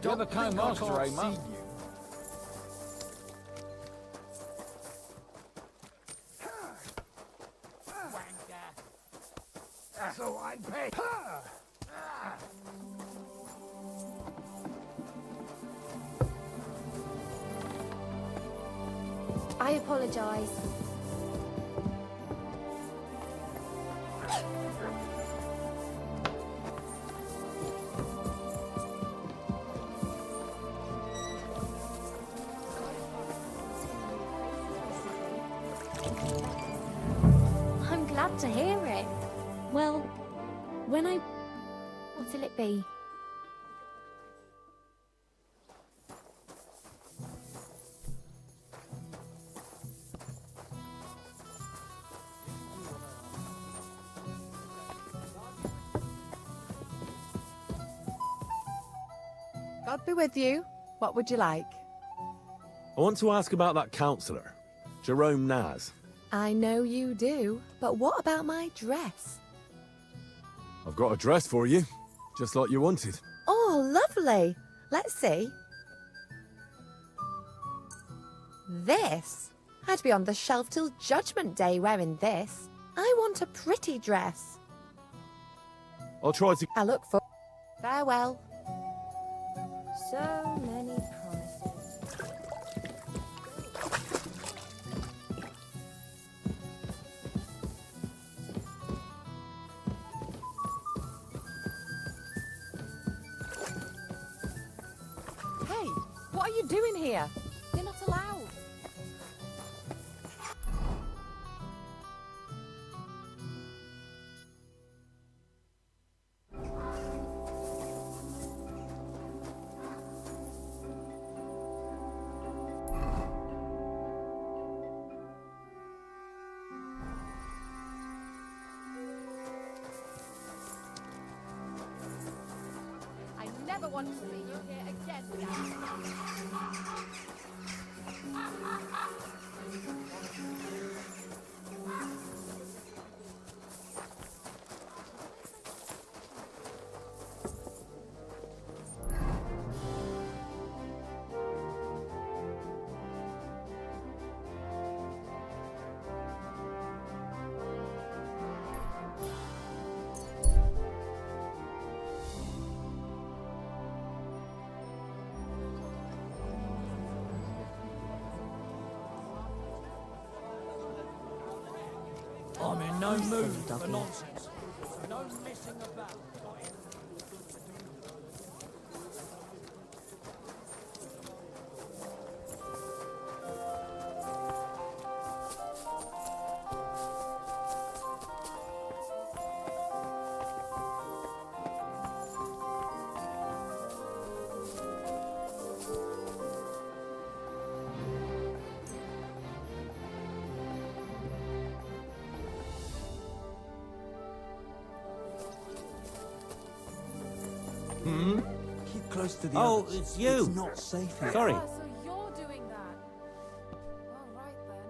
You're the kind master, eh, mate? So I'd pay. I apologize. I'm glad to hear it. Well, what'll it be? God be with you. What would you like? I want to ask about that counsellor, Jerome Naz. I know you do, but what about my dress? I've got a dress for you, just like you wanted. Oh, lovely. Let's see. This? I'd be on the shelf till Judgment Day wearing this. I want a pretty dress. I'll try to... I look for... Farewell. So many promises. Hey, what are you doing here? You're not allowed. I never want to see you here again, I'm in no mood for nonsense. No messing about. Keep close to the Oh, others. it's you. It's not safe here. Sorry. So you're doing that. All right then.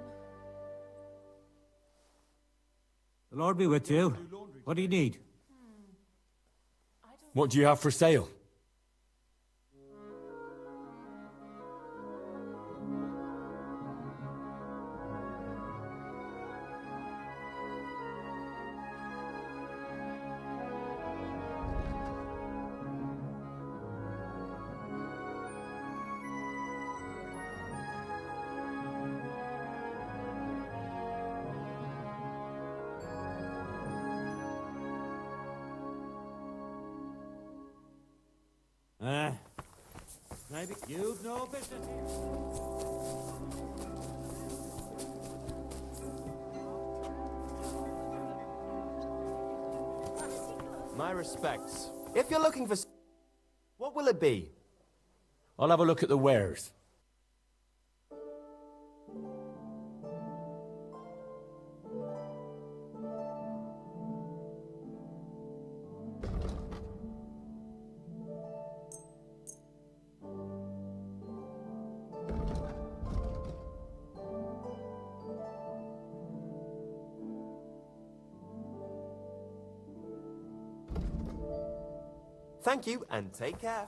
The Lord be with you. What do you need? What do you have for sale? Maybe you've no business here. My respects. If you're looking for... What will it be? I'll have a look at the wares. Thank you, and take care.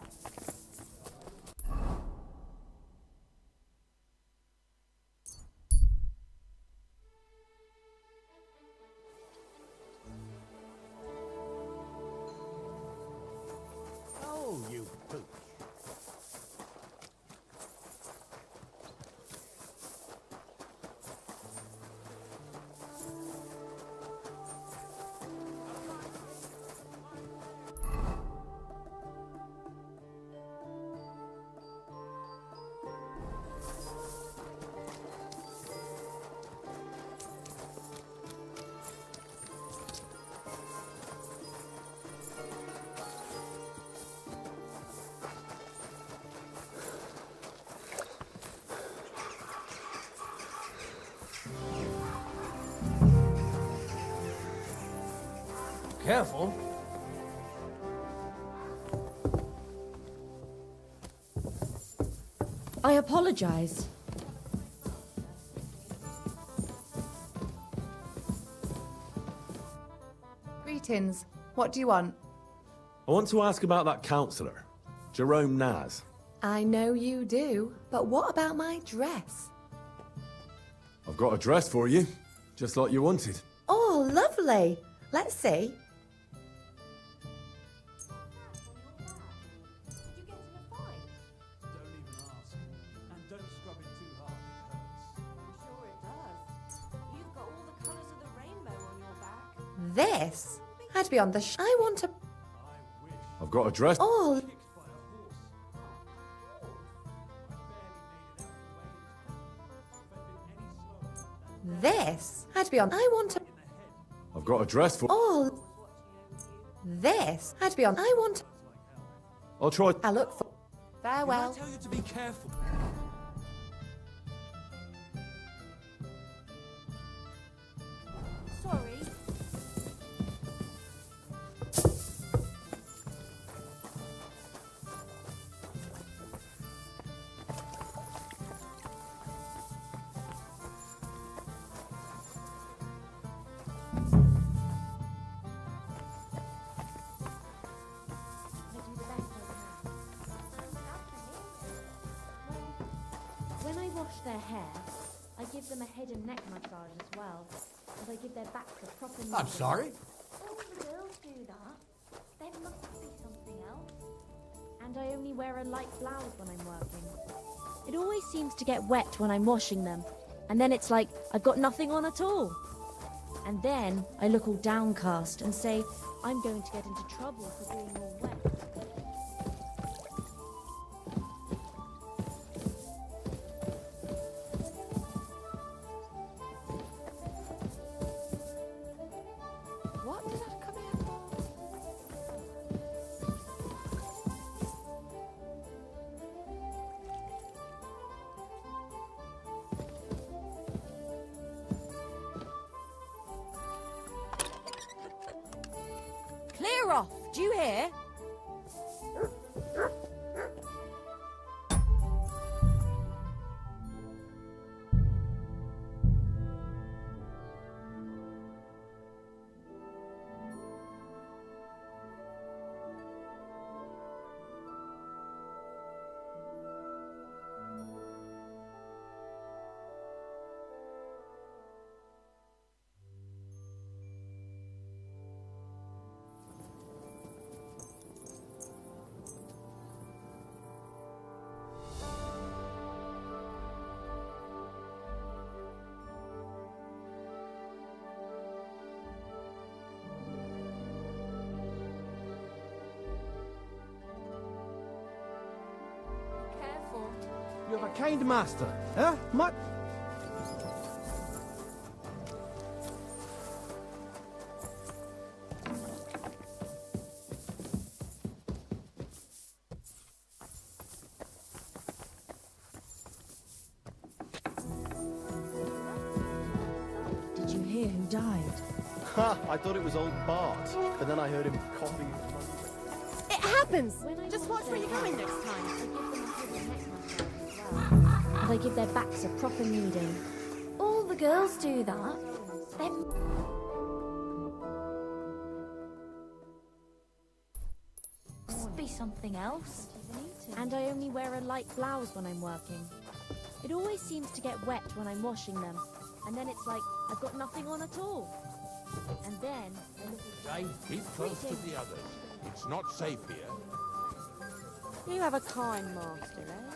Careful. I apologize. Greetings. What do you want? I want to ask about that counsellor, Jerome Naz. I know you do, but what about my dress? I've got a dress for you, just like you wanted. Oh, lovely. Let's see. Did you get in a fight? Don't even ask. And don't scrub it too hard, it hurts. I'm sure it does. You've got all the colours of the rainbow on your back. This had to be on the I want a... I've got a dress. Oh, this had to be on... I want a... I've got a dress for... Oh, this had to be on... I want... I'll try... I look for... Farewell. I tell you to be careful. Sorry. When I wash their hair, I give them a head and neck massage as well. And I give their backs a proper I'm sorry. All the girls do that. There must be something else. And I only wear a light blouse when I'm working. It always seems to get wet when I'm washing them. And then it's like I've got nothing on at all. And then I look all downcast and say, I'm going to get into trouble for being all wet. What did I come here for? Clear off! Do you hear? Careful. You have a kind master, huh? Much. Did you hear who died? Ha! I thought it was old Bart, but then I heard him coughing. It happens! When I Just wash watch where their you're going hair, next time. I give them a head and neck massage as well. And I give their backs a proper kneading. All the girls do that. There must be something else. And I only wear a light blouse when I'm working. It always seems to get wet when I'm washing them. And then it's like I've got nothing on at all. And then I look at Dave, keep close to the others. It's not safe here. You have a kind master, eh?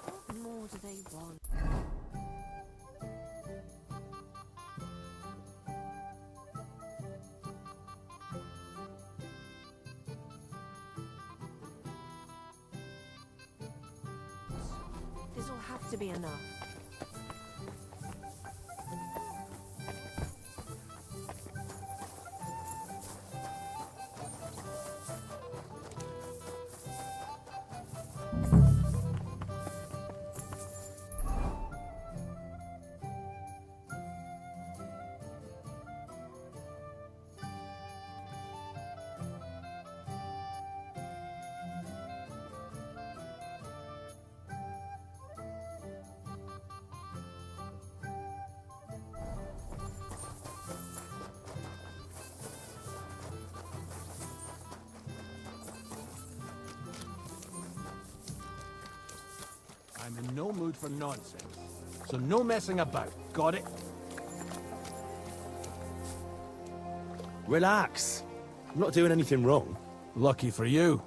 What more do they want? This'll have to be enough. I'm in no mood for nonsense. So no messing about. Got it? Relax. I'm not doing anything wrong. Lucky for you.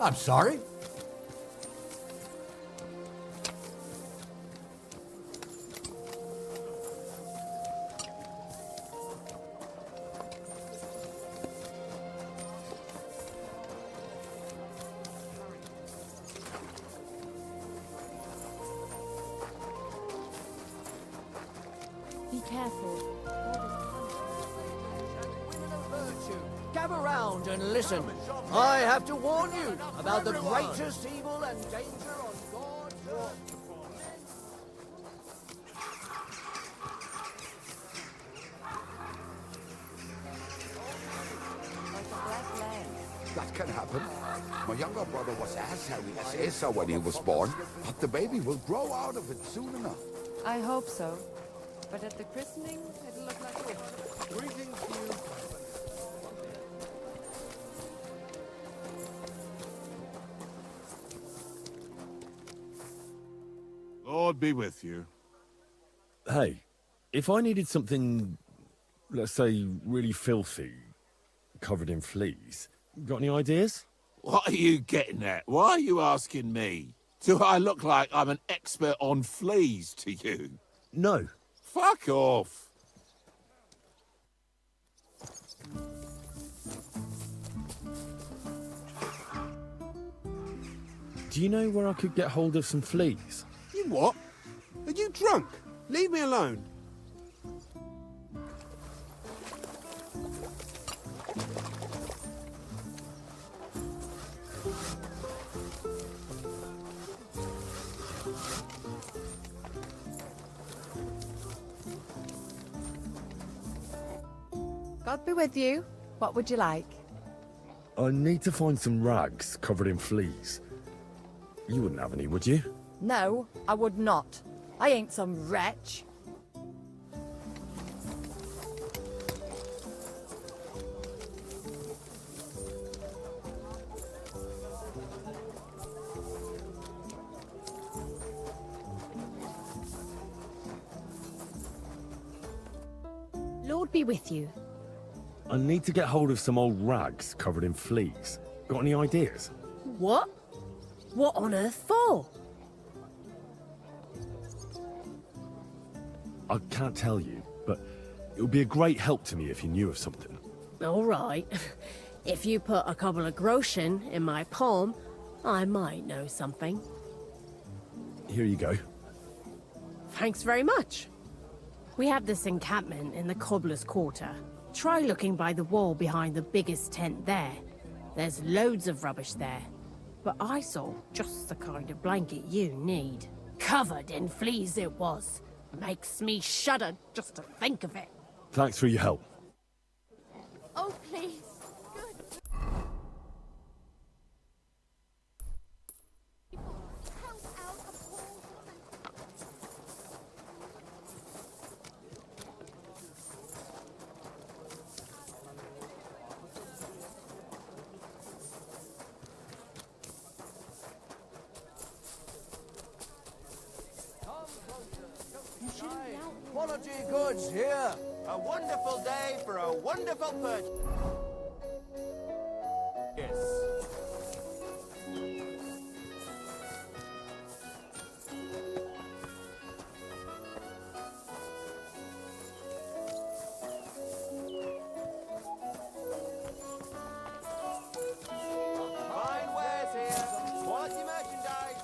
I'm sorry. Be careful. Gather round and listen. I have to warn you about the greatest evil and danger on God's earth. That can happen. My younger brother was as hairy as Asa when he was born, but the baby will grow out of it soon enough. I hope so. But at the christening, it'll look like this. Greetings to you. Lord be with you. Hey, if I needed something, let's say, really filthy, covered in fleas, got any ideas? What are you getting at? Why are you asking me? Do I look like I'm an expert on fleas to you? No. Fuck off. Do you know where I could get hold of some fleas? You what? Are you drunk? Leave me alone. God be with you. What would you like? I need to find some rags covered in fleas. You wouldn't have any, would you? No, I would not. I ain't some wretch. Lord be with you. I need to get hold of some old rags covered in fleas. Got any ideas? What? What on earth for? I can't tell you, but it would be a great help to me if you knew of something. All right. If you put a couple of groschen in my palm, I might know something. Here you go. Thanks very much. We have this encampment in the Cobbler's Quarter. Try looking by the wall behind the biggest tent there. There's loads of rubbish there. But I saw just the kind of blanket you need. Covered in fleas it was. Makes me shudder just to think of it. Thanks for your help. Oh, please. Good. Help out a poor woman. Quality goods here. A wonderful day for a wonderful purchase. Yes. Fine wares here. Quality merchandise.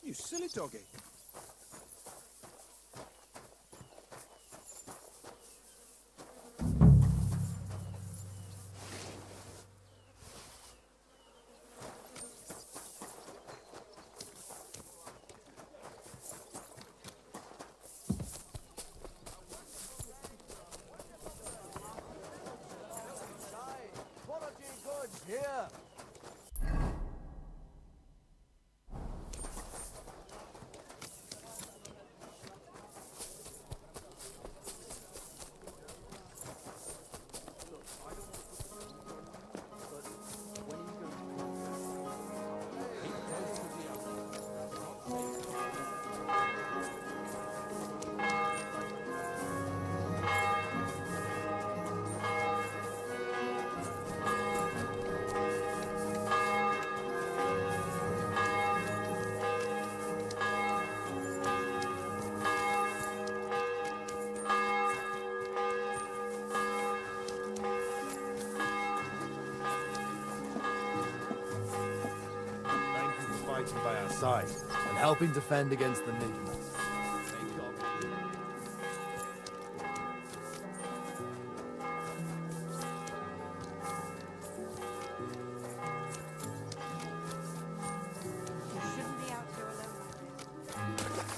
You silly doggy. fighting by our side and helping defend against the Midlands. You shouldn't be out here alone like this.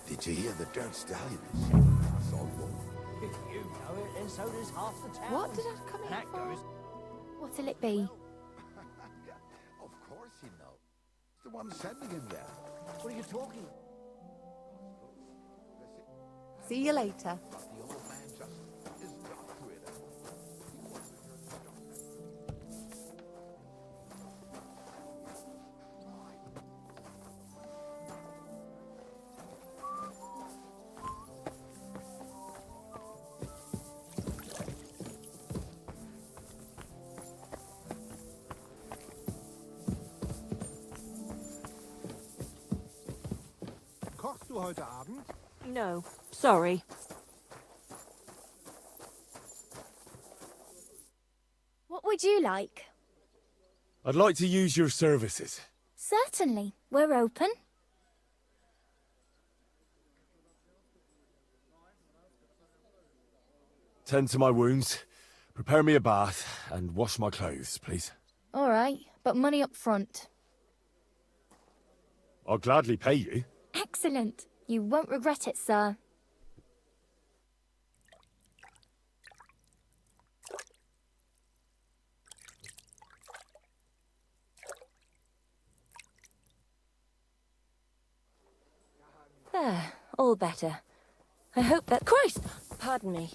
Did you hear the dirt stallion is shaking us all over? If you know it, then so does half the town. What did I come That here for? goes. What'll it be? Of course you know. It's the one sending him there. What are you talking? See you later. But the old man just is not with it. Kochst du heute Abend? No, sorry. What would you like? I'd like to use your services. Certainly. We're open. Tend to my wounds, prepare me a bath, and wash my clothes, please. All right, but money up front. I'll gladly pay you. Excellent. You won't regret it, sir. There, all better. I hope that... Christ! Pardon me.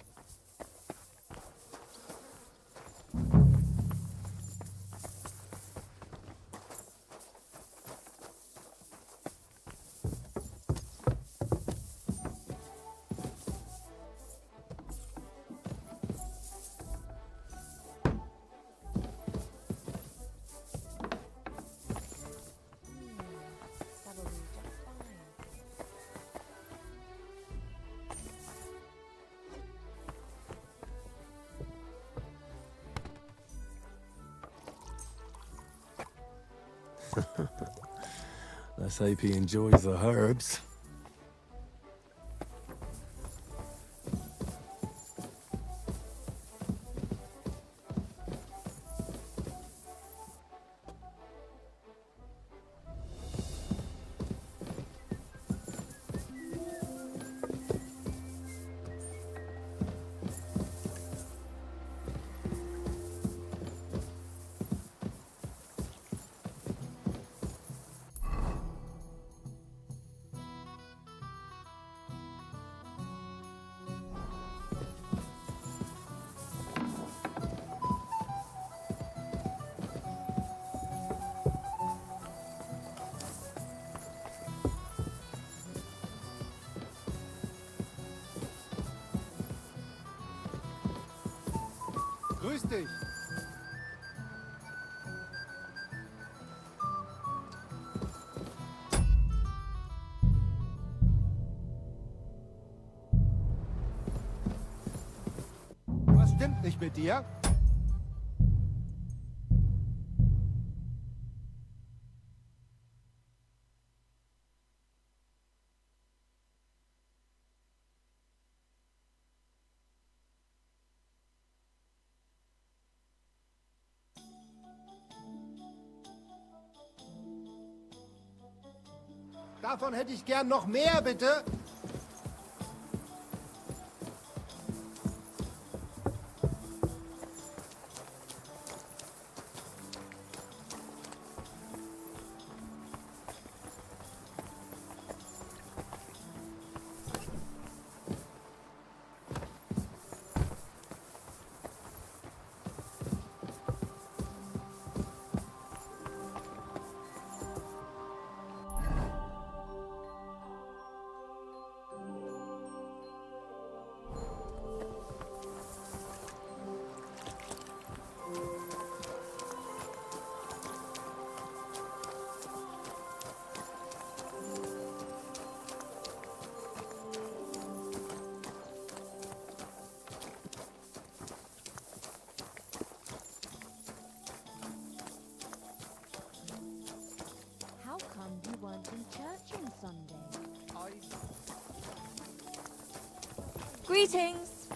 Let's hope he enjoys the herbs. Grüß dich. Was stimmt nicht mit dir? Davon hätte ich gern noch mehr, bitte. Greetings.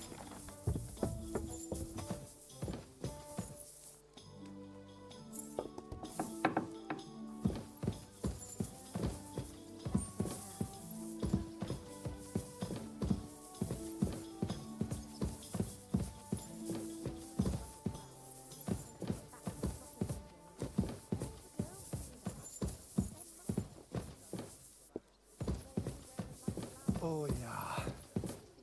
Oh ja,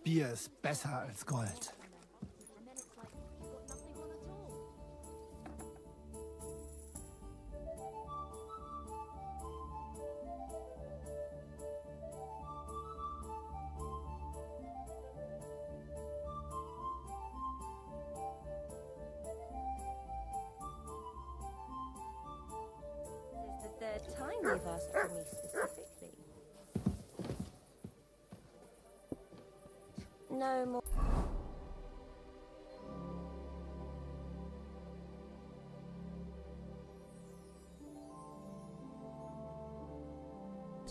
Bier ist besser als Gold. And then it's like you've got nothing on at all. This is the third time you've asked for me specifically. No more.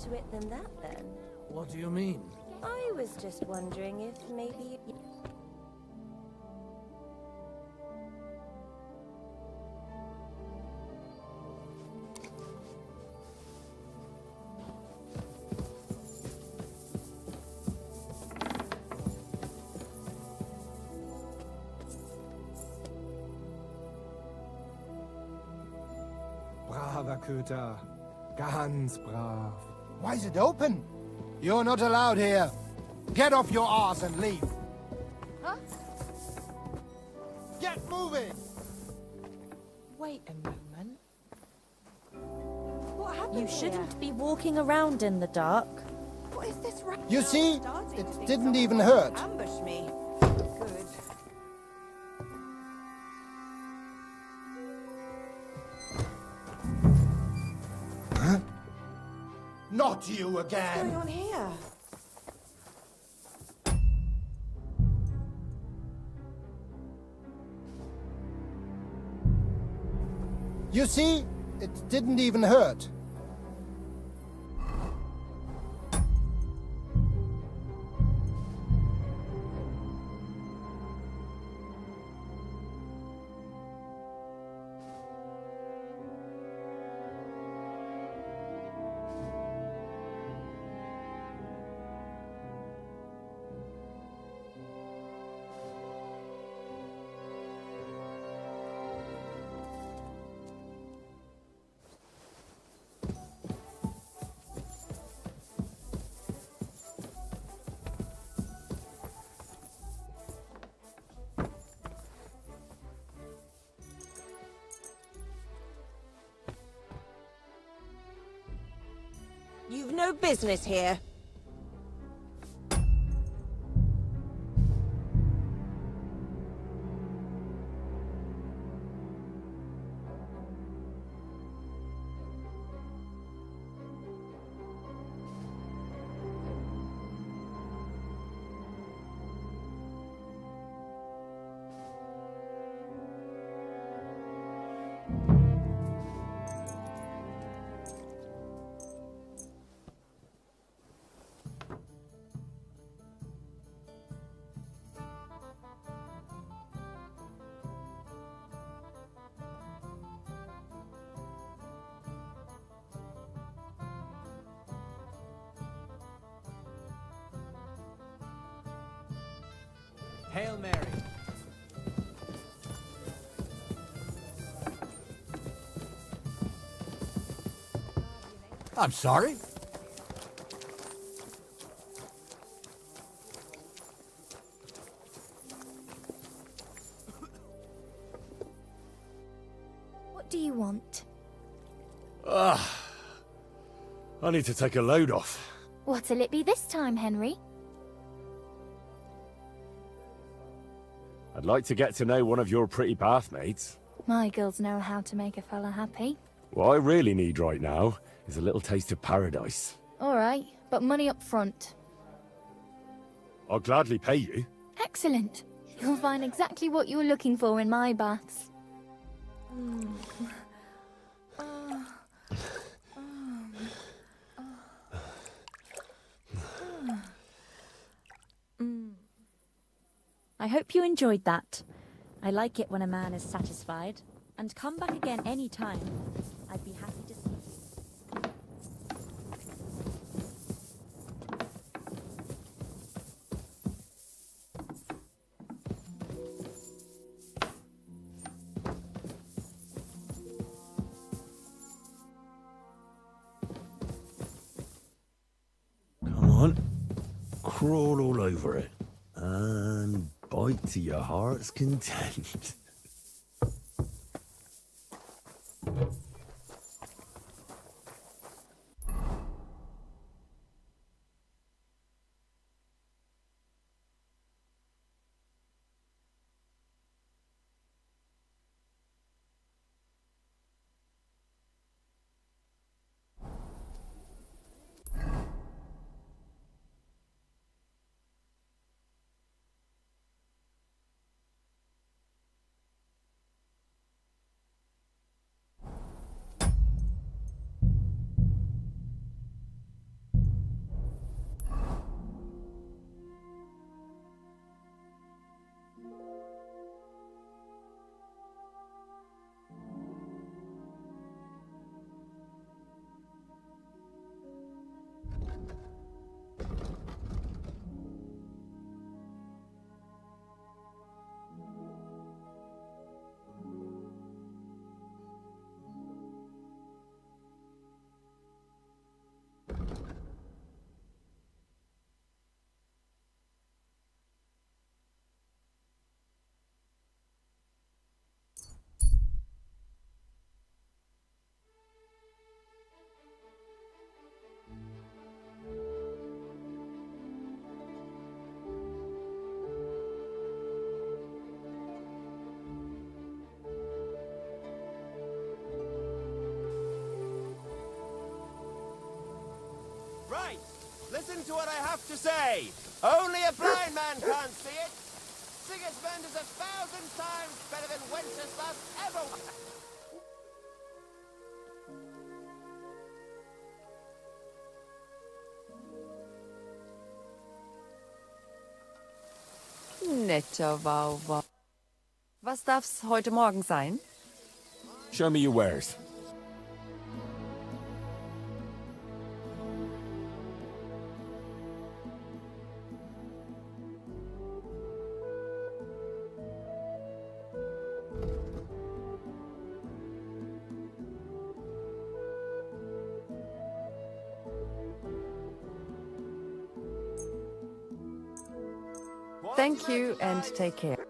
To it than that, then. What do you mean? I was just wondering if maybe you... Braver Köter. Ganz brav. Why is it open? You're not allowed here. Get off your arse and leave. Huh? Get moving! Wait a moment. What happened You here? shouldn't be walking around in the dark. What is this right You now? see? Starting It to think didn't someone even might hurt. Ambush me. Good. Not you What's again! going on here? You see? It didn't even hurt. You've no business here. Hail Mary. I'm sorry. What do you want? I need to take a load off. What'll it be this time, Henry? I'd like to get to know one of your pretty bathmaids. My girls know how to make a fella happy. What I really need right now is a little taste of paradise. All right, but money up front. I'll gladly pay you. Excellent. You'll find exactly what you're looking for in my baths. I hope you enjoyed that. I like it when a man is satisfied. And come back again any time. I'd be happy to see you. Come on. Crawl all over it. And bite to your heart's content. Right! Listen to what I have to say! Only a blind man can't see it! Sigismund is 1,000 times better than Wenceslas ever was! Netter Wauwau. Was darf's heute Morgen sein? Show me your wares. Thank you and take care.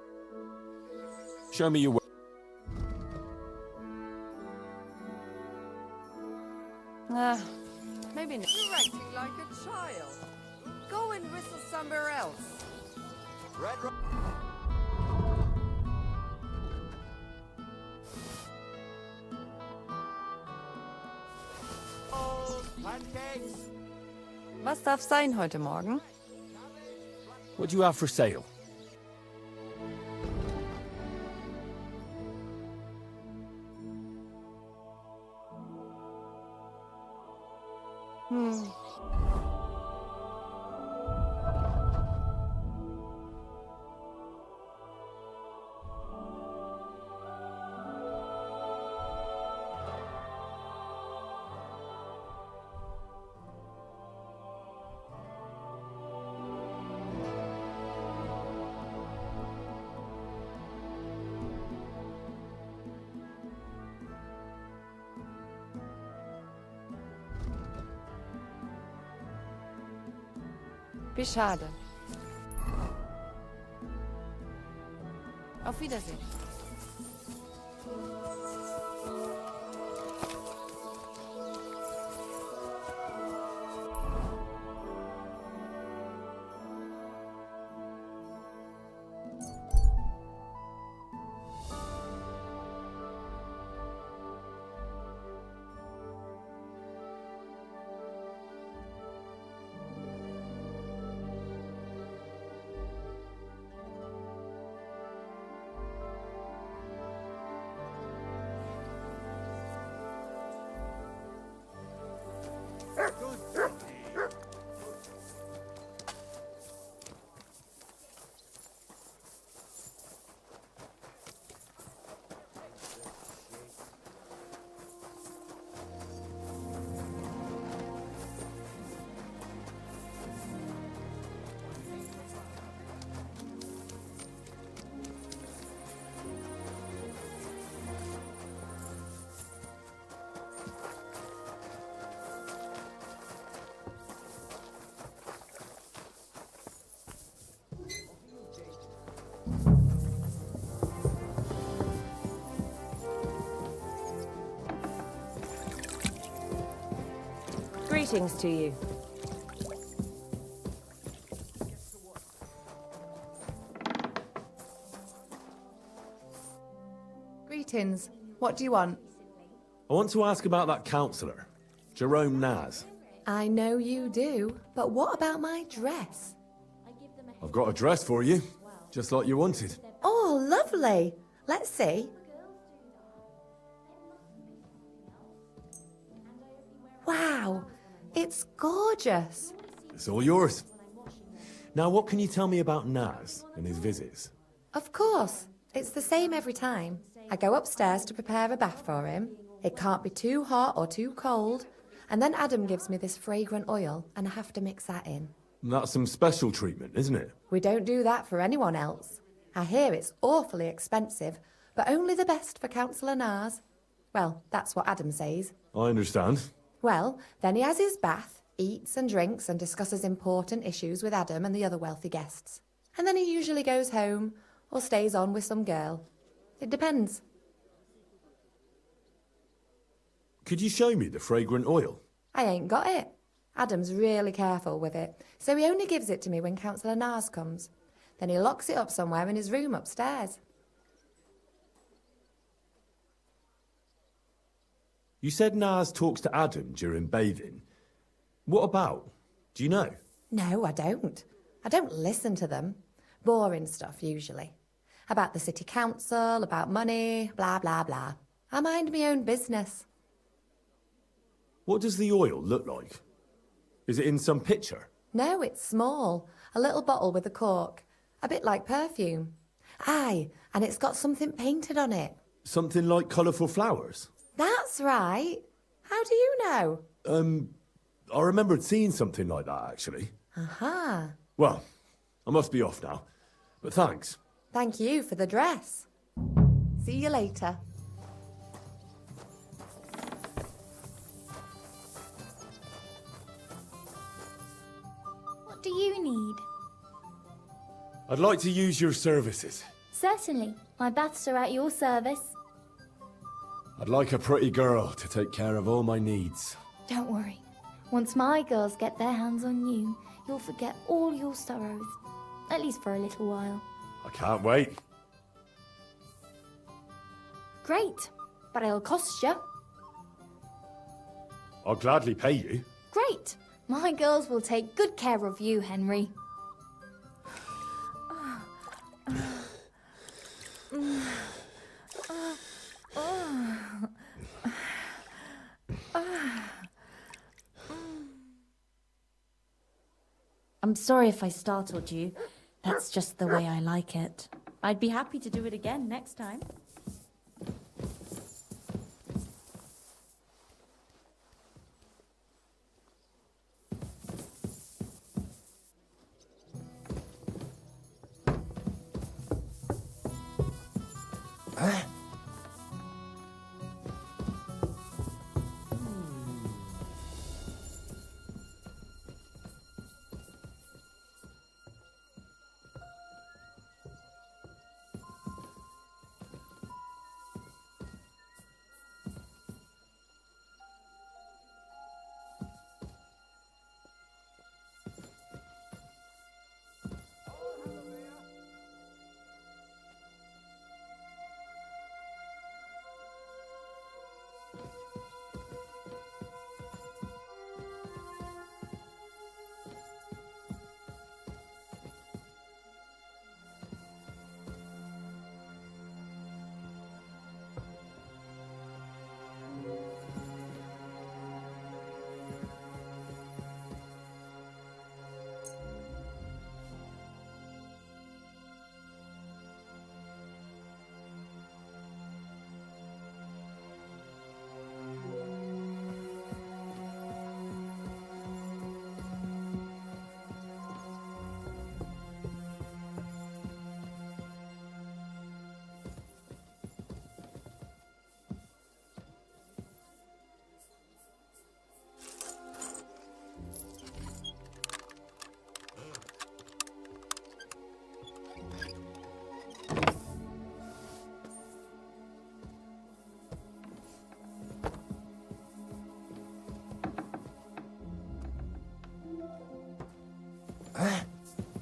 Show me your wares. Maybe not. You're acting like a child. Go and whistle somewhere else. Red pancakes! Was darf sein heute Morgen? What do you have for sale? Wie schade. Auf Wiedersehen. Greetings to you. Greetings. What do you want? I want to ask about that councillor, Jerome Naz. I know you do, but what about my dress? I've got a dress for you, just like you wanted. Oh, lovely. Let's see. Wow, it's gorgeous. It's all yours. Now, what can you tell me about Naz and his visits? Of course. It's the same every time. I go upstairs to prepare a bath for him. It can't be too hot or too cold. And then Adam gives me this fragrant oil, and I have to mix that in. That's some special treatment, isn't it? We don't do that for anyone else. I hear it's awfully expensive, but only the best for Councillor Naz. Well, that's what Adam says. I understand. Well, then he has his bath, eats and drinks and discusses important issues with Adam and the other wealthy guests. And then he usually goes home or stays on with some girl. It depends. Could you show me the fragrant oil? I ain't got it. Adam's really careful with it, so he only gives it to me when Councillor Naz comes. Then he locks it up somewhere in his room upstairs. You said Naz talks to Adam during bathing. What about? Do you know? No, I don't. I don't listen to them. Boring stuff, usually. About the city council, about money, blah, blah, blah. I mind my own business. What does the oil look like? Is it in some pitcher? No, it's small. A little bottle with a cork. A bit like perfume. Aye, and it's got something painted on it. Something like colourful flowers? That's right. How do you know? I remembered seeing something like that, actually. Aha. Well, I must be off now. But thanks. Thank you for the dress. See you later. What do you need? I'd like to use your services. Certainly. My baths are at your service. I'd like a pretty girl to take care of all my needs. Don't worry. Once my girls get their hands on you, you'll forget all your sorrows. At least for a little while. I can't wait. Great. But it'll cost you. I'll gladly pay you. Great. My girls will take good care of you, Henry. I'm sorry if I startled you. That's just the way I like it. I'd be happy to do it again next time.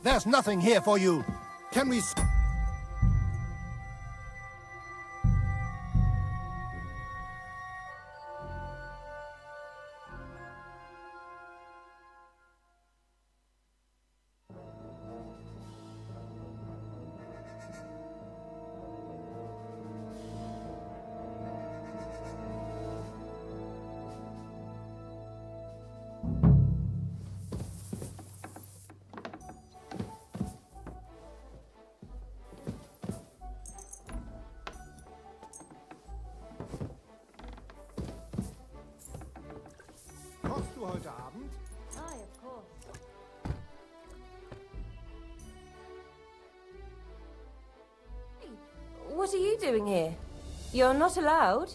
There's nothing here for you. Can we... Kochst du heute Abend? Aye, of course. What are you doing here? You're not allowed.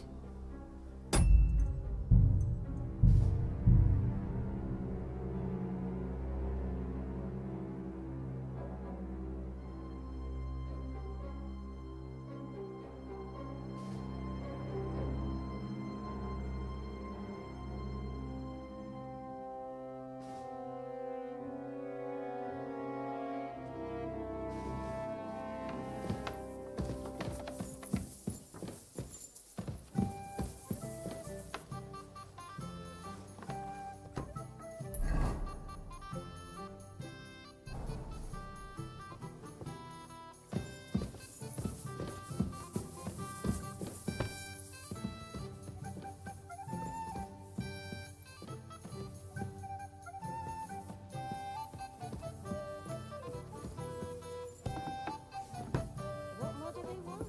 What more do they want?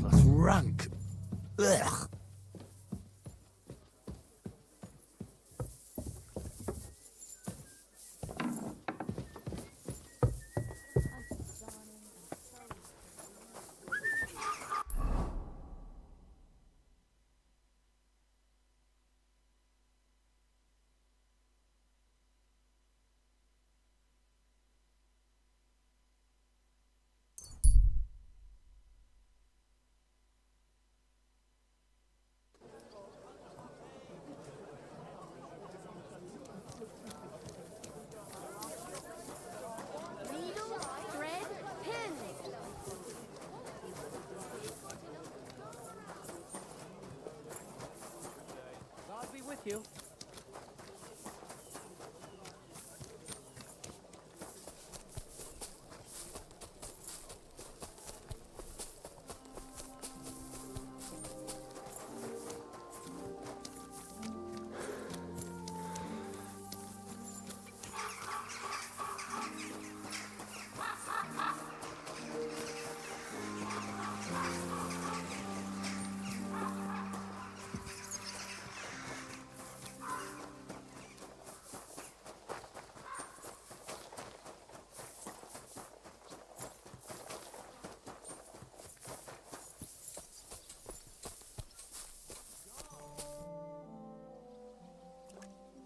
That's rank. Ugh. Needles, thread, pins. God be with you.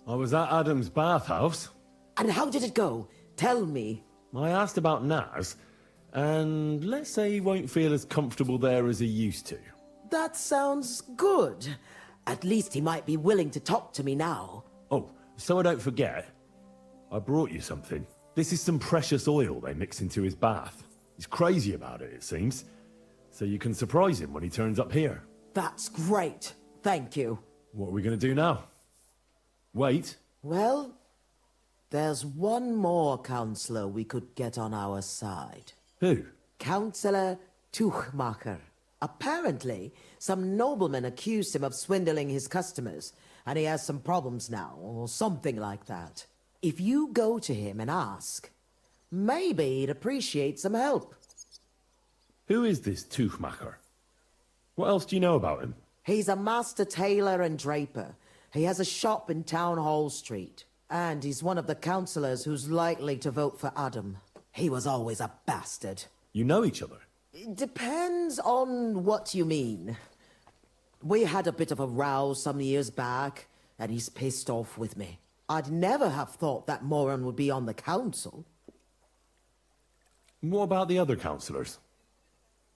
I was at Adam's bathhouse. And how did it go? Tell me. I asked about Naz, and let's say he won't feel as comfortable there as he used to. That sounds good. At least he might be willing to talk to me now. Oh, so I don't forget, I brought you something. This is some precious oil they mix into his bath. He's crazy about it, it seems. So you can surprise him when he turns up here. That's great. Thank you. What are we going to do now? Wait. Well, there's one more counselor we could get on our side. Who? Councillor Tuchmacher. Apparently, some nobleman accused him of swindling his customers, and he has some problems now, or something like that. If you go to him and ask, maybe he'd appreciate some help. Who is this Tuchmacher? What else do you know about him? He's a master tailor and draper. He has a shop in Town Hall Street. And he's one of the councillors who's likely to vote for Adam. He was always a bastard. You know each other? It depends on what you mean. We had a bit of a row some years back, and he's pissed off with me. I'd never have thought that moron would be on the council. What about the other councillors?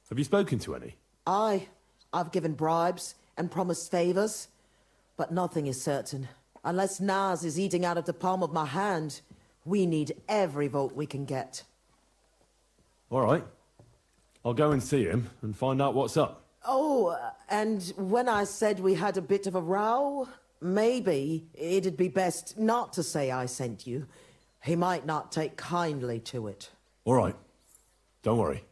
Have you spoken to any? I've given bribes and promised favours, but nothing is certain. Unless Naz is eating out of the palm of my hand, we need every vote we can get. All right. I'll go and see him and find out what's up. Oh, and when I said we had a bit of a row, maybe it'd be best not to say I sent you. He might not take kindly to it. All right. Don't worry.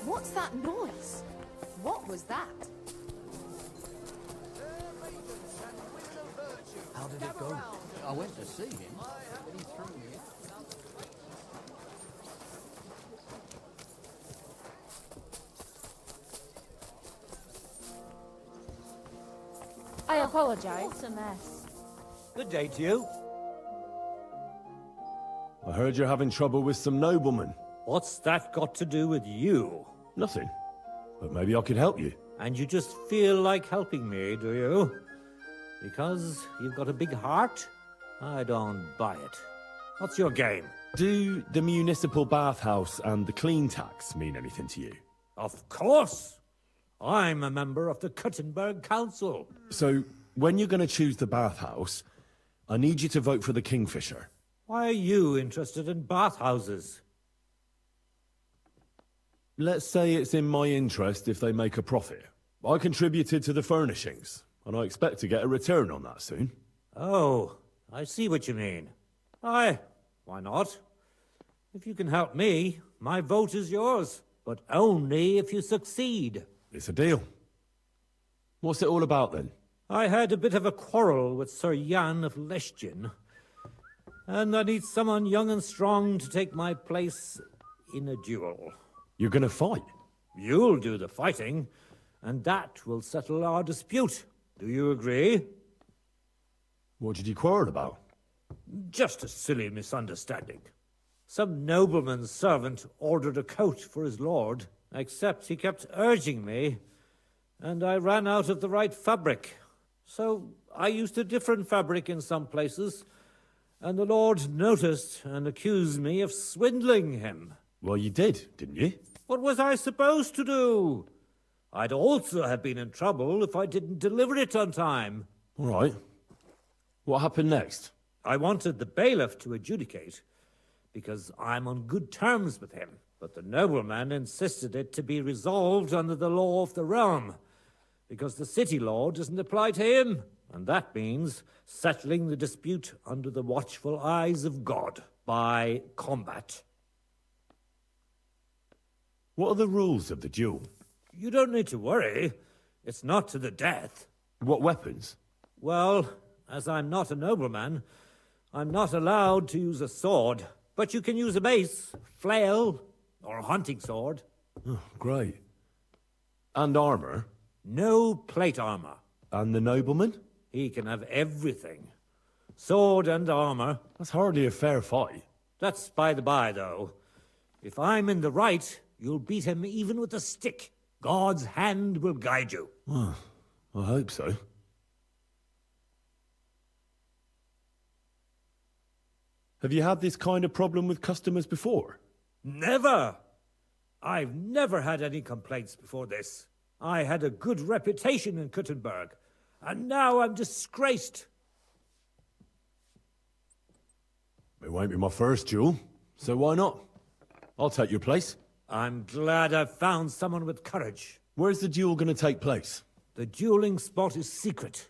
What's that noise? What was that? How did it go? I went to see him, but he threw me out. I apologize. What a mess. Good day to you. I heard you're having trouble with some noblemen. What's that got to do with you? Nothing. But maybe I could help you. And you just feel like helping me, do you? Because you've got a big heart? I don't buy it. What's your game? Do the municipal bathhouse and the clean tax mean anything to you? Of course! I'm a member of the Kuttenberg Council. So, when you're going to choose the bathhouse, I need you to vote for the Kingfisher. Why are you interested in bathhouses? Let's say it's in my interest if they make a profit. I contributed to the furnishings, and I expect to get a return on that soon. Oh, I see what you mean. Aye, why not? If you can help me, my vote is yours. But only if you succeed. It's a deal. What's it all about, then? I had a bit of a quarrel with Sir Jan of Leschin, and I need someone young and strong to take my place in a duel. You're gonna fight? You'll do the fighting, and that will settle our dispute. Do you agree? What did you quarrel about? Just a silly misunderstanding. Some nobleman's servant ordered a coat for his lord, except he kept urging me, and I ran out of the right fabric. So I used a different fabric in some places, and the lord noticed and accused me of swindling him. Well, you did, didn't you? What was I supposed to do? I'd also have been in trouble if I didn't deliver it on time. All right. What happened next? I wanted the bailiff to adjudicate, because I'm on good terms with him. But the nobleman insisted it to be resolved under the law of the realm, because the city law doesn't apply to him, and that means settling the dispute under the watchful eyes of God, by combat. What are the rules of the duel? You don't need to worry. It's not to the death. What weapons? Well, as I'm not a nobleman, I'm not allowed to use a sword. But you can use a mace, flail, or a hunting sword. Oh, great. And armor? No plate armor. And the nobleman? He can have everything. Sword and armor. That's hardly a fair fight. That's by the by, though. If I'm in the right, you'll beat him even with a stick. God's hand will guide you. Well, I hope so. Have you had this kind of problem with customers before? Never! I've never had any complaints before this. I had a good reputation in Kuttenberg, and now I'm disgraced. It won't be my first duel, so why not? I'll take your place. I'm glad I've found someone with courage. Where's the duel going to take place? The dueling spot is secret.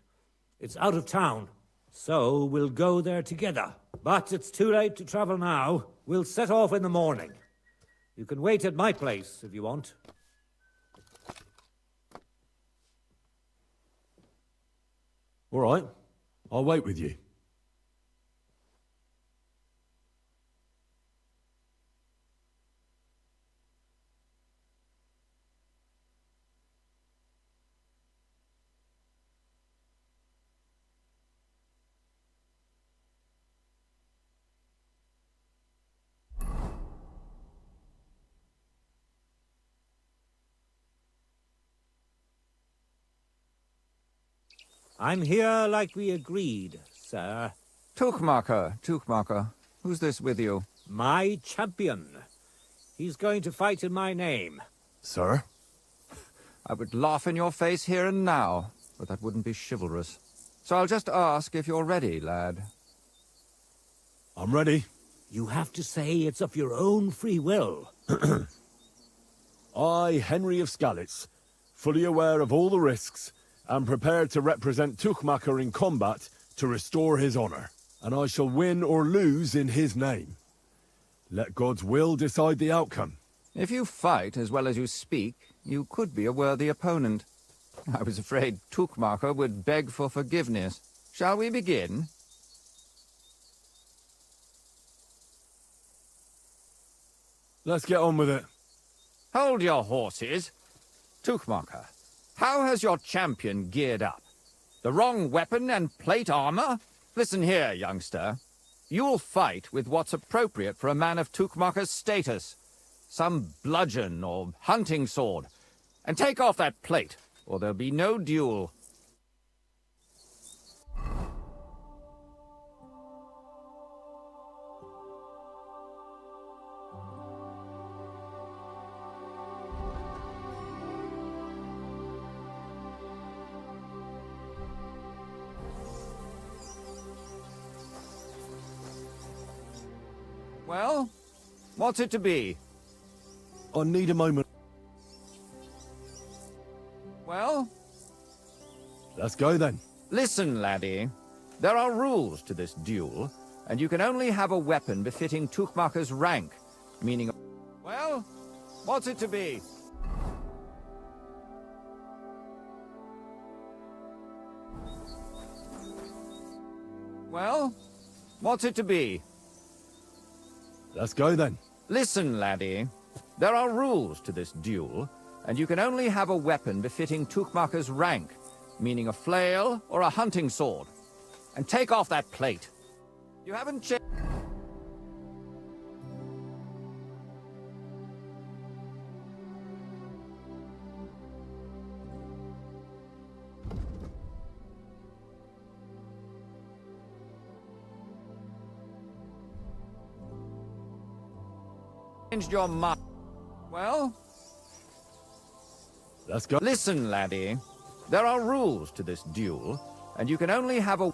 It's out of town, so we'll go there together. But it's too late to travel now. We'll set off in the morning. You can wait at my place if you want. All right, I'll wait with you. I'm here like we agreed, sir. Tuchmacher. Who's this with you? My champion. He's going to fight in my name. Sir? I would laugh in your face here and now, but that wouldn't be chivalrous. So I'll just ask if you're ready, lad. I'm ready. You have to say it's of your own free will. I, Henry of Skalitz, fully aware of all the risks, am prepared to represent Tuchmacher in combat to restore his honor, and I shall win or lose in his name. Let God's will decide the outcome. If you fight as well as you speak, you could be a worthy opponent. I was afraid Tuchmacher would beg for forgiveness. Shall we begin? Let's get on with it. Hold your horses. Tuchmacher, how has your champion geared up? The wrong weapon and plate armor? Listen here, youngster. You'll fight with what's appropriate for a man of Tuchmacher's status. Some bludgeon or hunting sword. And take off that plate, or there'll be no duel. Well, what's it to be? I need a moment. Well? Let's go then. Listen, laddie. There are rules to this duel, and you can only have a weapon befitting Tuchmacher's rank, meaning... Well, what's it to be? Well, what's it to be? Let's go then. Listen, laddie. There are rules to this duel, and you can only have a weapon befitting Tuchmacher's rank, meaning a flail or a hunting sword. And take off that plate. You haven't checked... Changed your mind. Well? Let's go. Listen, laddie. There are rules to this duel, and you can only have a...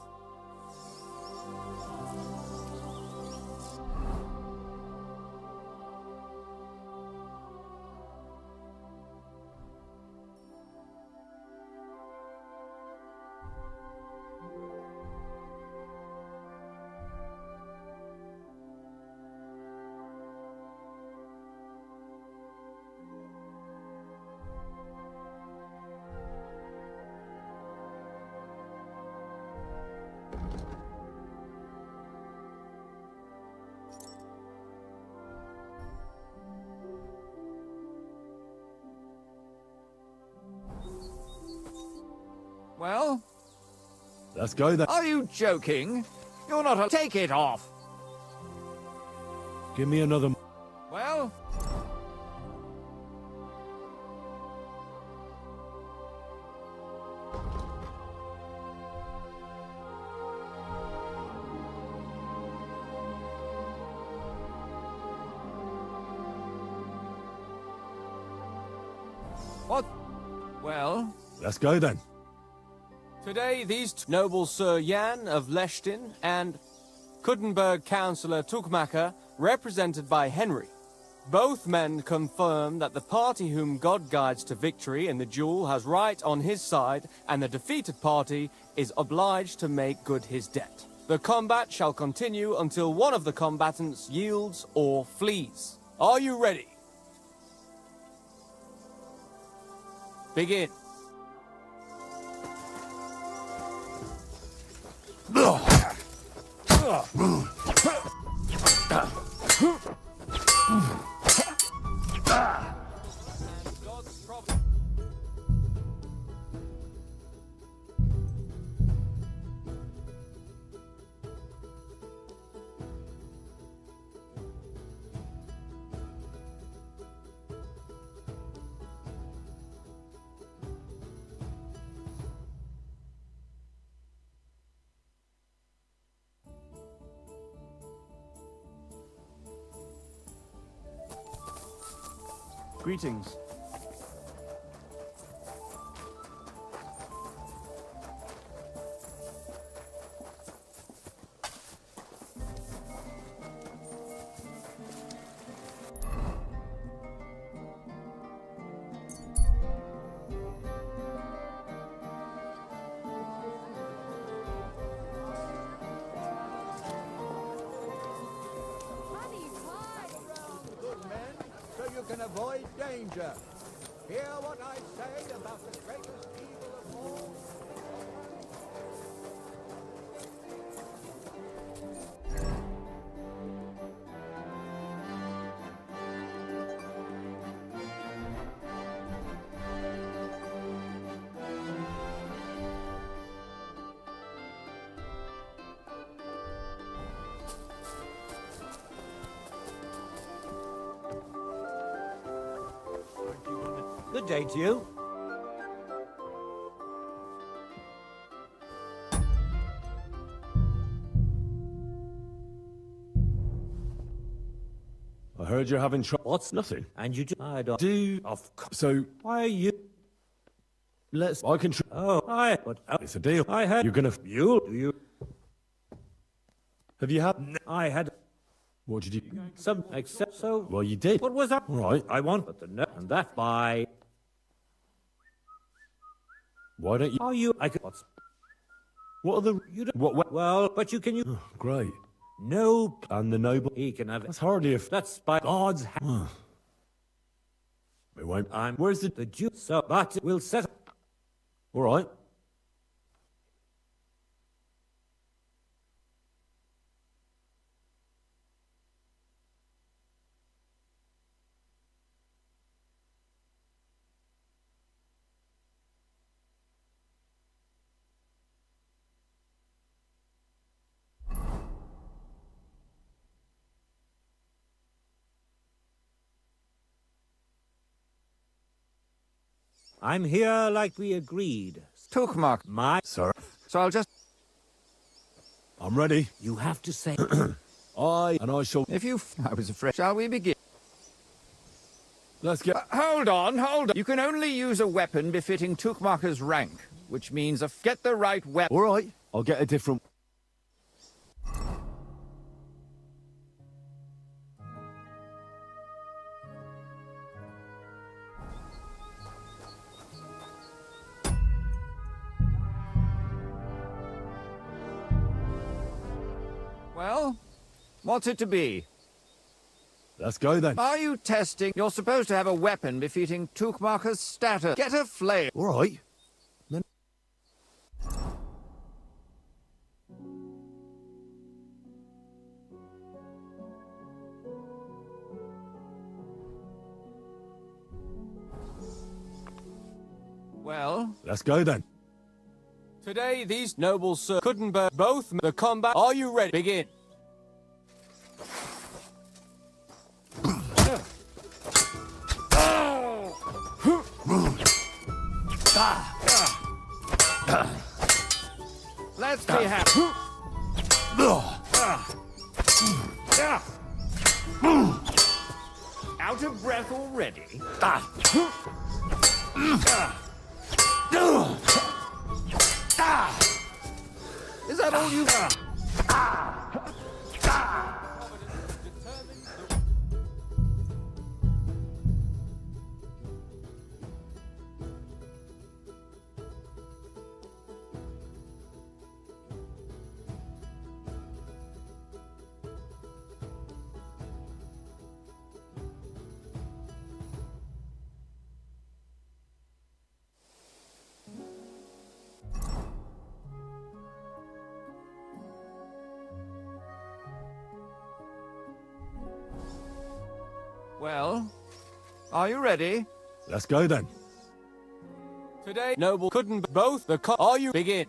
Well? Let's go then. Are you joking? You're not a... Take it off! Give me another... Well? What? Well? Let's go then. Today, these noble Sir Jan of Lechtin and Kuttenberg Councillor Tuchmacher, represented by Henry. Both men confirm that the party whom God guides to victory in the duel has right on his side, and the defeated party is obliged to make good his debt. The combat shall continue until one of the combatants yields or flees. Are you ready? Begin. Greetings. So you can avoid danger. Hear what I say about the greatest evil of all. Good day to you. I heard you're having trouble. What's Nothing. And you just... I don't... Do... Of course. So, Why are you... let's... I can... Oh, But... It's a deal. I had... You're gonna... You? Do you... Have you had... I had... What did you... Some... Except so... Well, you did. What was that? All right. I want... But the... And that by... Why don't you... Are you... I could... What's... What are the... You don't... What... Well, but you can... You... Oh, great. No... And the noble... He can have it. That's hardly a... That's by God's hand. It won't... I'm... Where's the... The Jew... So... But... We'll settle... All right. I'm here like we agreed. Tuchmark. My... Sir. So I'll just... I'm ready. You have to say... I shall... If you... I was afraid... Shall we begin? Let's get... Hold on. You can only use a weapon befitting Tuchmacher's rank, which means get the right weapon. All right. I'll get a different... Well, what's it to be? Let's go then. Are you testing? You're supposed to have a weapon befitting Tuchmacher's status. Get a flail. All right. Then... Well... Let's go then. Today, these noble Sir Kuttenberg both the combat. Are you ready? Begin. Let's be happy. Out of breath already? Is that all you... Well, are you ready? Let's go then. Today, noble couldn't both the are you begin?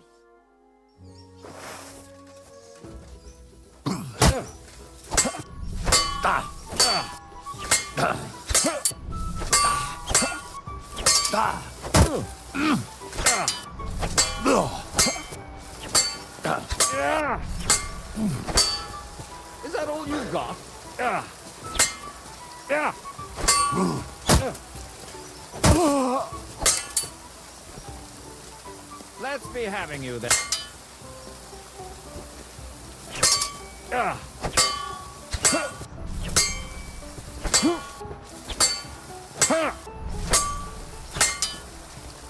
Is that all you've got? Let's be having you then.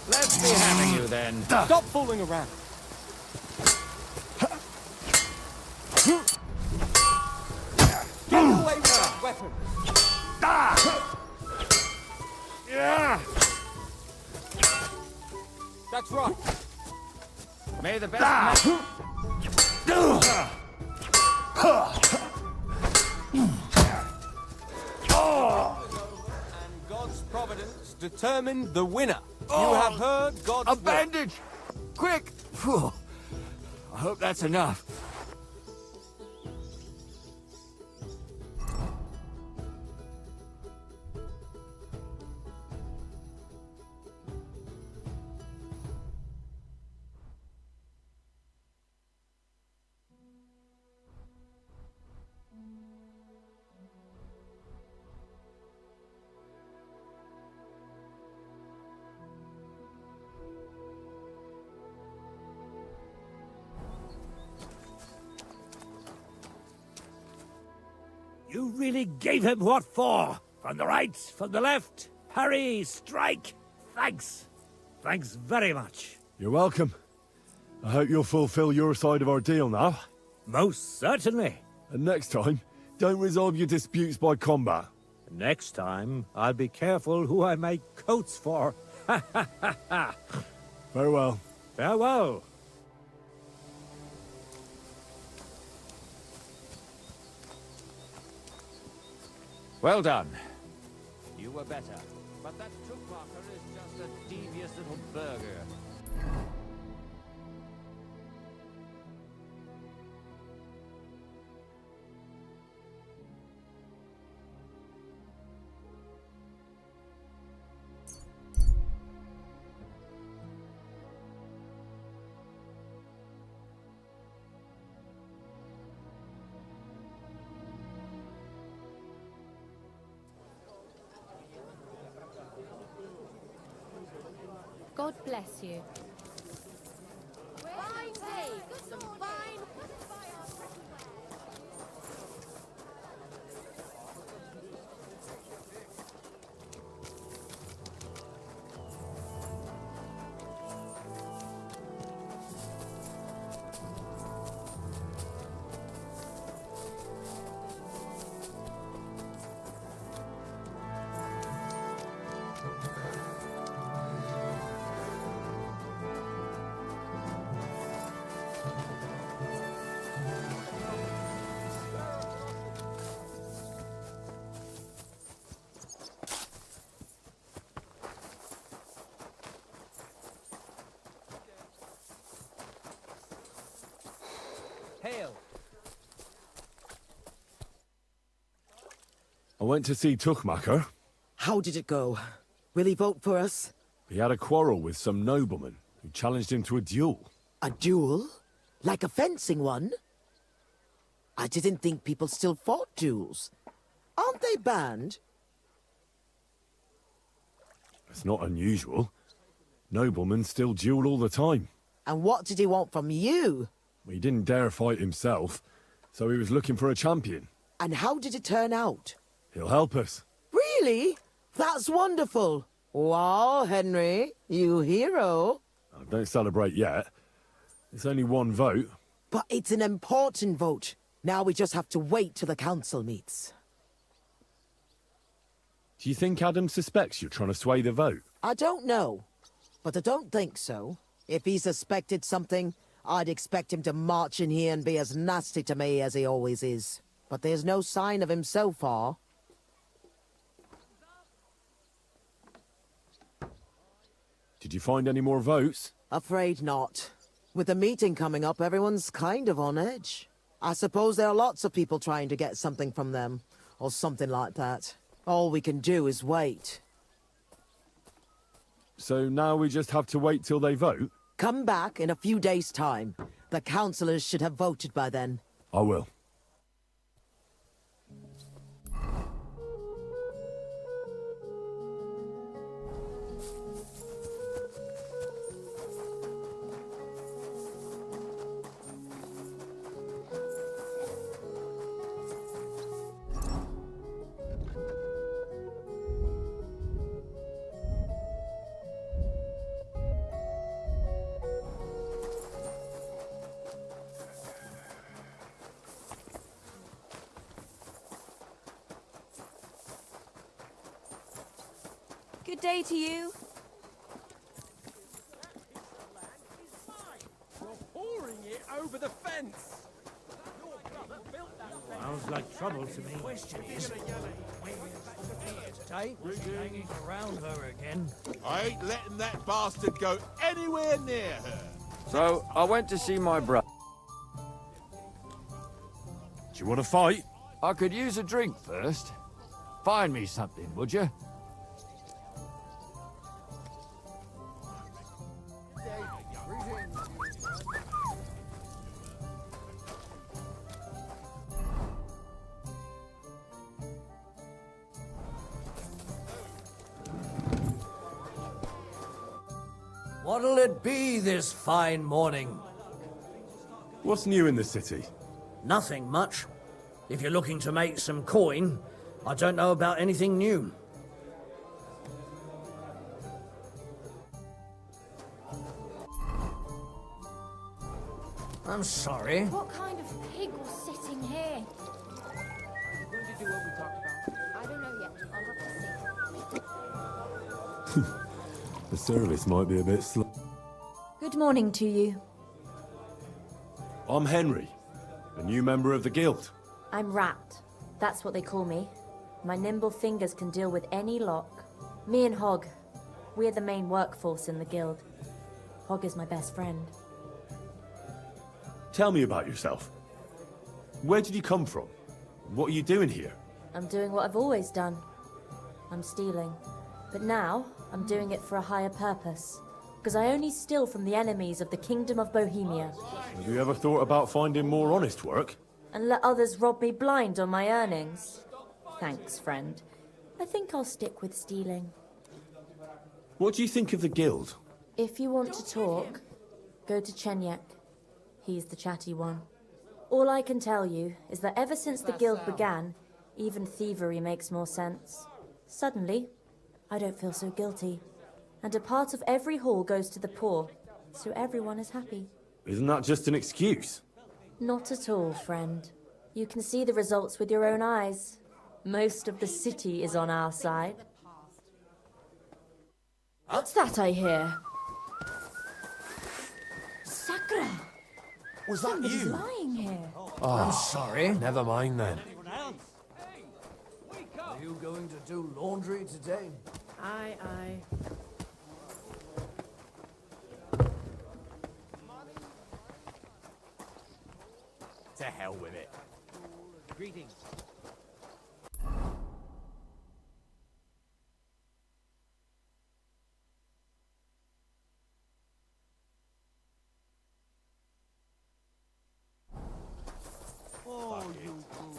Let's be having you then. Stop fooling around. Get away with that weapon. That's right. May the best man... And God's providence determined the winner. You have heard God's A word. bandage! Quick! Phew. I hope that's enough. You really gave him what for? From the right, from the left, parry, strike. Thanks. Thanks very much. You're welcome. I hope you'll fulfill your side of our deal now. Most certainly. And next time, don't resolve your disputes by combat. Next time, I'll be careful who I make coats for. Ha ha ha ha. Farewell. Farewell. Well done. You were better. But that Tuchmacher is just a devious little burger. God bless you. Hail. I went to see Tuchmacher. How did it go? Will he vote for us? He had a quarrel with some nobleman who challenged him to a duel. A duel? Like a fencing one? I didn't think people still fought duels. Aren't they banned? It's not unusual. Noblemen still duel all the time. And what did he want from you? He didn't dare fight himself, so he was looking for a champion. And how did it turn out? He'll help us. Really? That's wonderful. Wow, Henry, you hero. Don't celebrate yet. It's only one vote. But it's an important vote. Now we just have to wait till the council meets. Do you think Adam suspects you're trying to sway the vote? I don't know, but I don't think so. If he suspected something, I'd expect him to march in here and be as nasty to me as he always is. But there's no sign of him so far. Did you find any more votes? Afraid not. With the meeting coming up, everyone's kind of on edge. I suppose there are lots of people trying to get something from them, or something like that. All we can do is wait. So now we just have to wait till they vote? Come back in a few days' time. The councillors should have voted by then. I will. Good day to you. You're pouring it over the fence. Sounds like trouble to me. Question is, today was she hanging around her again? I ain't letting that bastard go anywhere near her. So, I went to see my brother. Do you want to fight? I could use a drink first. Find me something, would you? What'll it be this fine morning? What's new in the city? Nothing much. If you're looking to make some coin, I don't know about anything new. I'm sorry. What kind of pig was sitting here? Going to do what we talked about? I don't know yet. I'll have to see. The service might be a bit slow. Good morning to you. I'm Henry, a new member of the guild. I'm Rat. That's what they call me. My nimble fingers can deal with any lock. Me and Hog, we're the main workforce in the guild. Hog is my best friend. Tell me about yourself. Where did you come from? What are you doing here? I'm doing what I've always done. I'm stealing. But now, I'm doing it for a higher purpose. Because I only steal from the enemies of the Kingdom of Bohemia. Have you ever thought about finding more honest work? And let others rob me blind on my earnings? Thanks, friend. I think I'll stick with stealing. What do you think of the guild? If you want to talk, go to Chenyek. He's the chatty one. All I can tell you is that ever since the guild began, even thievery makes more sense. Suddenly, I don't feel so guilty. And a part of every haul goes to the poor, so everyone is happy. Isn't that just an excuse? Not at all, friend. You can see the results with your own eyes. Most of the city is on our side. What's that I hear? Sakra! Was that Somebody's you? lying here. I'm sorry. Never mind then. Are you going to do laundry today? Aye, aye. To hell with it. Greetings. Oh, you fool.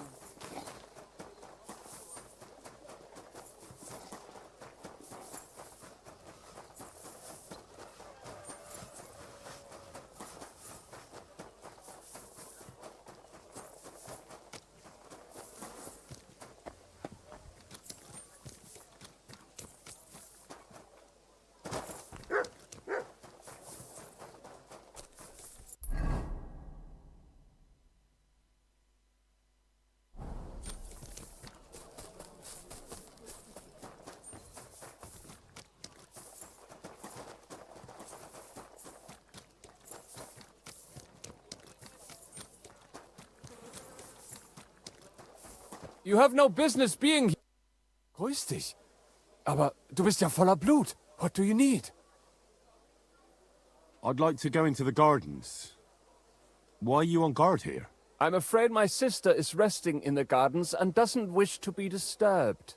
You have no business being here. Grüß dich. Aber du bist ja voller Blut. What do you need? I'd like to go into the gardens. Why are you on guard here? I'm afraid my sister is resting in the gardens and doesn't wish to be disturbed.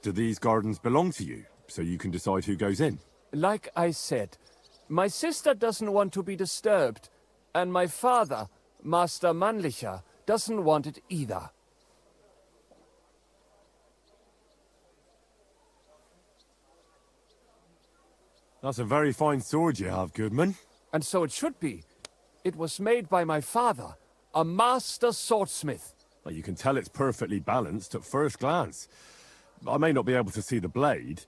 Do these gardens belong to you, so you can decide who goes in? Like I said, my sister doesn't want to be disturbed, and my father, Master Mannlicher, doesn't want it either. That's a very fine sword you have, Goodman. And so it should be. It was made by my father, a master swordsmith. Well, you can tell it's perfectly balanced at first glance. I may not be able to see the blade,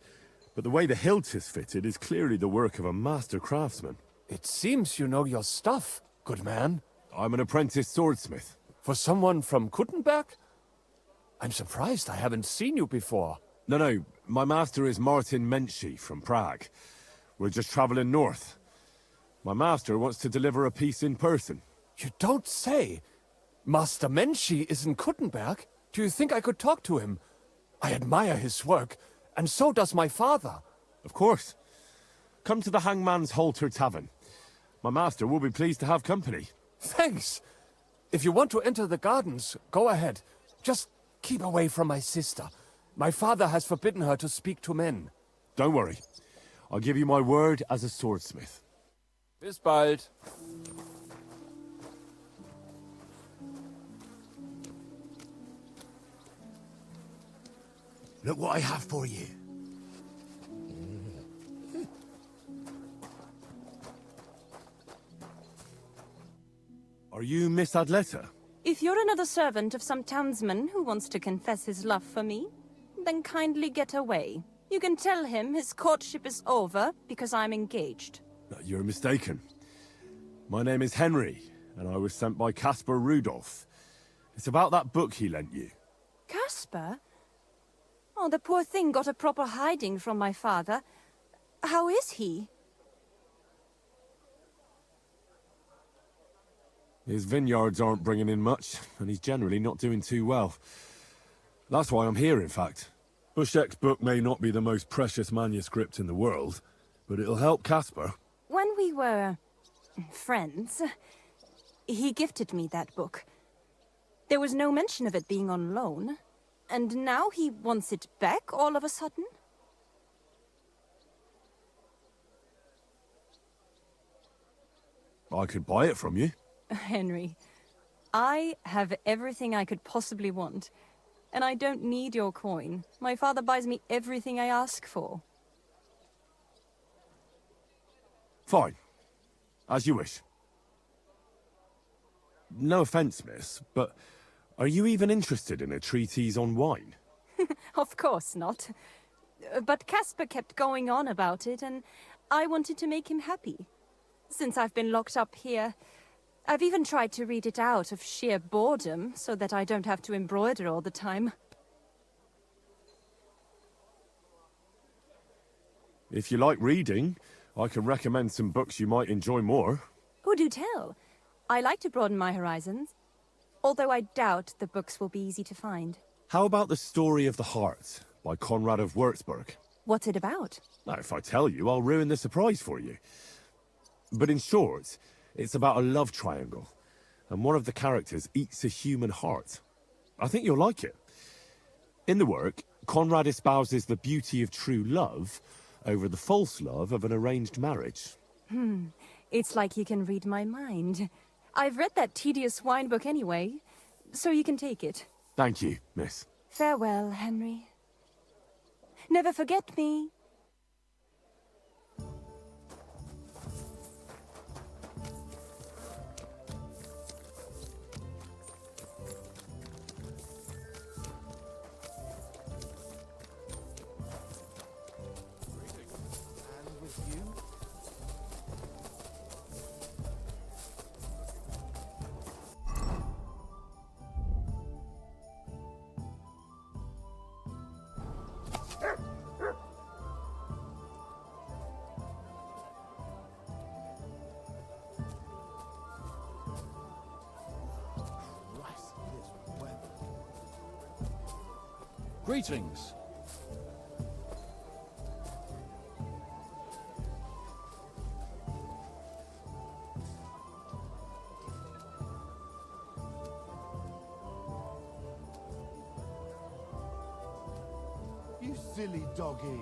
but the way the hilt is fitted is clearly the work of a master craftsman. It seems you know your stuff, good man. I'm an apprentice swordsmith. For someone from Kuttenberg? I'm surprised I haven't seen you before. No, my master is Martin Menschy from Prague. We're just traveling north. My master wants to deliver a piece in person. You don't say! Master Menschy is in Kuttenberg? Do you think I could talk to him? I admire his work, and so does my father. Of course. Come to the Hangman's Halter Tavern. My master will be pleased to have company. Thanks! If you want to enter the gardens, go ahead. Just keep away from my sister. My father has forbidden her to speak to men. Don't worry. I'll give you my word as a swordsmith. Bis bald. Look what I have for you. Are you Miss Adletta? If you're another servant of some townsman who wants to confess his love for me, then kindly get away. You can tell him his courtship is over because I'm engaged. You're mistaken. My name is Henry, and I was sent by Caspar Rudolph. It's about that book he lent you. Caspar? Oh, the poor thing got a proper hiding from my father. How is he? His vineyards aren't bringing in much, and he's generally not doing too well. That's why I'm here, in fact. Bushek's book may not be the most precious manuscript in the world, but it'll help Caspar. When we were friends, he gifted me that book. There was no mention of it being on loan, and now he wants it back all of a sudden? I could buy it from you. Henry, I have everything I could possibly want, and I don't need your coin. My father buys me everything I ask for. Fine. As you wish. No offense, miss, but are you even interested in a treatise on wine? Of course not. But Caspar kept going on about it, and I wanted to make him happy. Since I've been locked up here, I've even tried to read it out of sheer boredom, so that I don't have to embroider all the time. If you like reading, I can recommend some books you might enjoy more. Oh, do tell. I like to broaden my horizons, although I doubt the books will be easy to find. How about The Story of the Heart by Conrad of Würzburg? What's it about? Now, if I tell you, I'll ruin the surprise for you. But in short, it's about a love triangle, and one of the characters eats a human heart. I think you'll like it. In the work, Conrad espouses the beauty of true love over the false love of an arranged marriage. It's like you can read my mind. I've read that tedious wine book anyway, so you can take it. Thank you, miss. Farewell, Henry. Never forget me. Greetings. You silly doggy.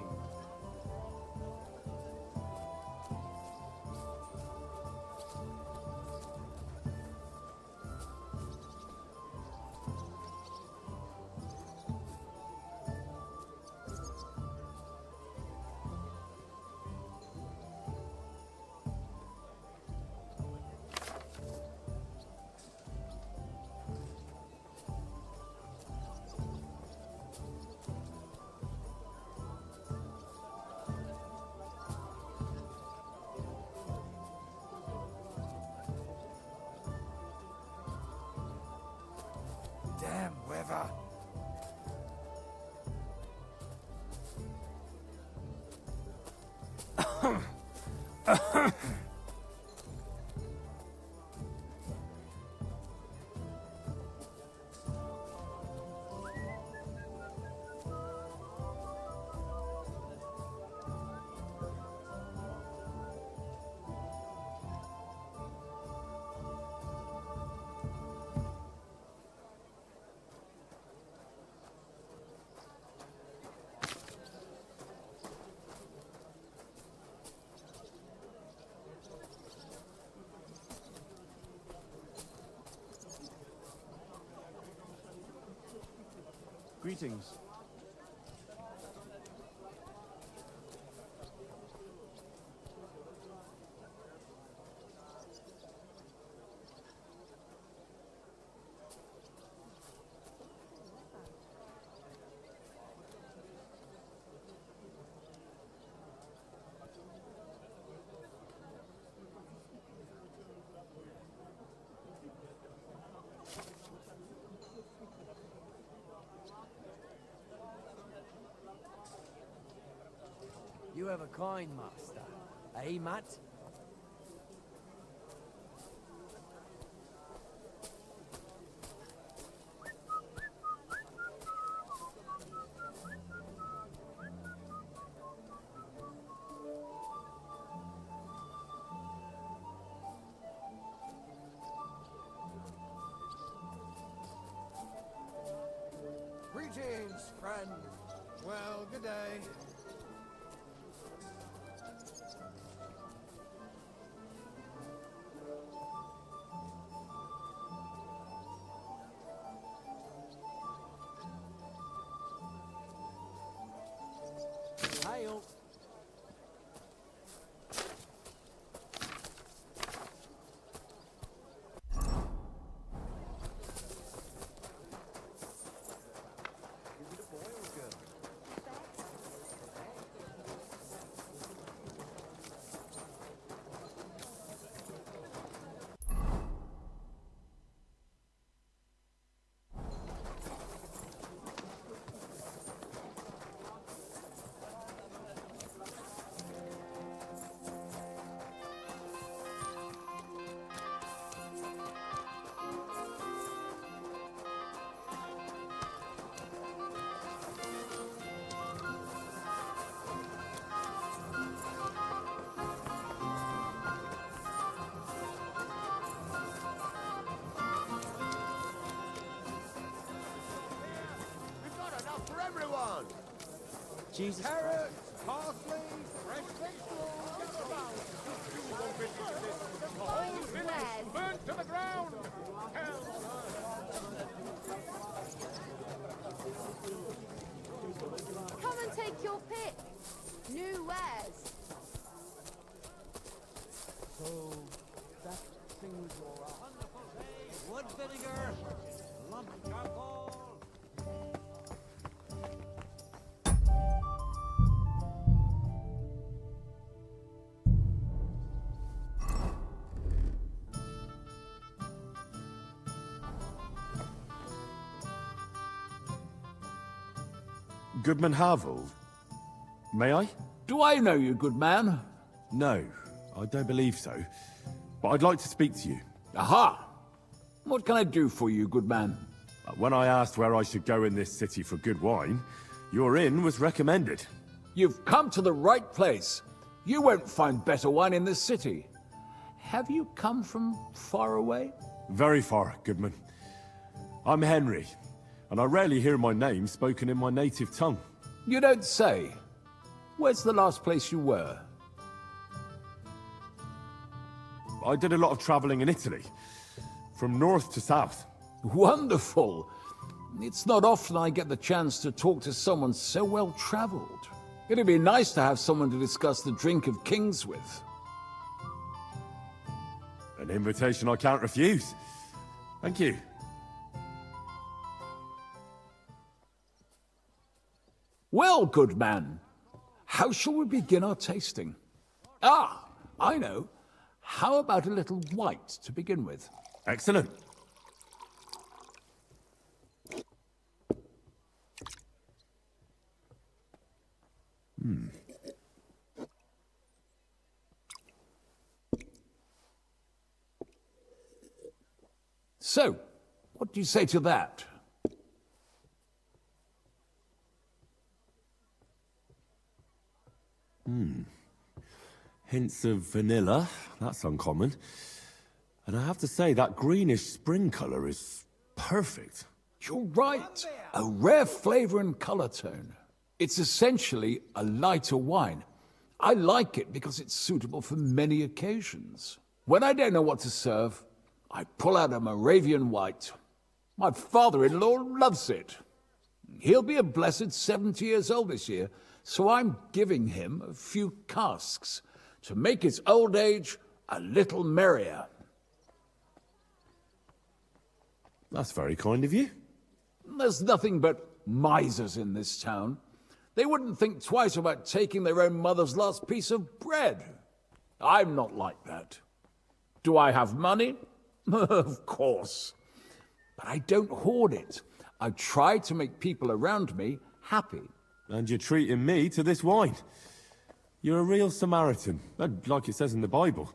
Damn weather. Greetings. You have a kind master, eh, Matt? Greetings, friend. Well, good day. Hail. For everyone! Jesus Carrots, parsley, fresh vegetables, burnt to the ground! Come and take your pick. New wares. So, that thing's alright. Wood vinegar, lump charcoal. Goodman Harville? May I? Do I know you, good man? No, I don't believe so. But I'd like to speak to you. Aha! What can I do for you, good man? But when I asked where I should go in this city for good wine, your inn was recommended. You've come to the right place. You won't find better wine in this city. Have you come from far away? Very far, Goodman. I'm Henry, and I rarely hear my name spoken in my native tongue. You don't say. Where's the last place you were? I did a lot of traveling in Italy, from north to south. Wonderful! It's not often I get the chance to talk to someone so well-traveled. It'd be nice to have someone to discuss the drink of kings with. An invitation I can't refuse. Thank you. Well, good man, how shall we begin our tasting? Ah, I know. How about a little white to begin with? Excellent. So, what do you say to that? Hints of vanilla. That's uncommon. And I have to say, that greenish spring colour is perfect. You're right. A rare flavor and color tone. It's essentially a lighter wine. I like it because it's suitable for many occasions. When I don't know what to serve, I pull out a Moravian white. My father-in-law loves it. He'll be a blessed 70 years old this year, so I'm giving him a few casks to make his old age a little merrier. That's very kind of you. There's nothing but misers in this town. They wouldn't think twice about taking their own mother's last piece of bread. I'm not like that. Do I have money? Of course. But I don't hoard it. I try to make people around me happy. And you're treating me to this wine. You're a real Samaritan. And like it says in the Bible,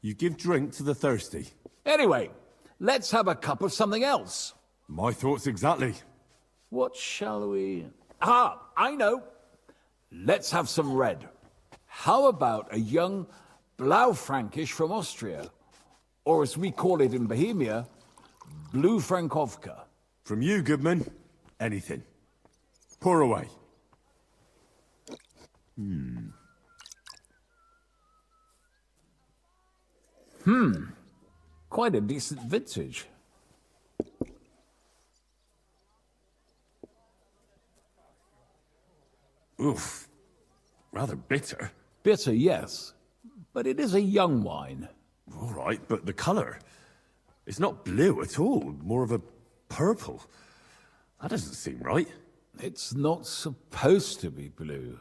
you give drink to the thirsty. Anyway, let's have a cup of something else. My thoughts exactly. What shall we... Ah, I know. Let's have some red. How about a young Blaufränkisch from Austria? Or as we call it in Bohemia, Blue Frankovka. From you, Goodman, anything. Pour away. Quite a decent vintage. Oof. Rather bitter. Bitter, yes. But it is a young wine. All right, but the colour. It's not blue at all. More of a purple. That doesn't seem right. It's not supposed to be blue.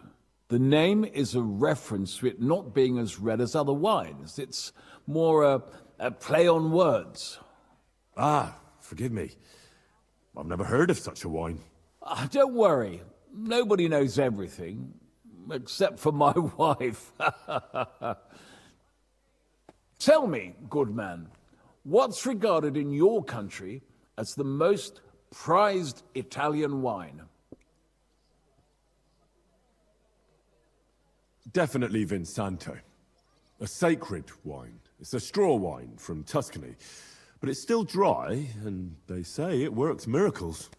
The name is a reference to it not being as red as other wines. It's more a play on words. Ah, forgive me. I've never heard of such a wine. Don't worry. Nobody knows everything, except for my wife. Tell me, good man, what's regarded in your country as the most prized Italian wine? Definitely Vinsanto. A sacred wine. It's a straw wine from Tuscany. But it's still dry, and they say it works miracles.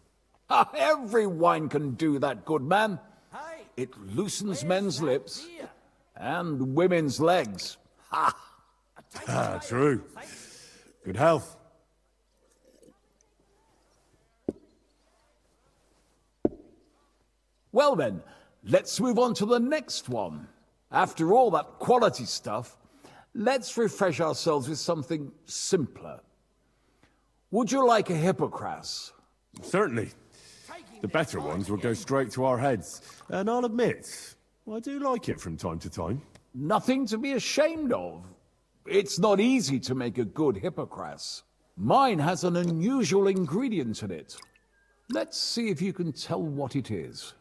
Every wine can do that, good man. It loosens men's lips and women's legs. Ah, true. Good health. Well then, let's move on to the next one. After all that quality stuff, let's refresh ourselves with something simpler. Would you like a Hippocras? Certainly. The better ones will go straight to our heads. And I'll admit, I do like it from time to time. Nothing to be ashamed of. It's not easy to make a good Hippocras. Mine has an unusual ingredient in it. Let's see if you can tell what it is.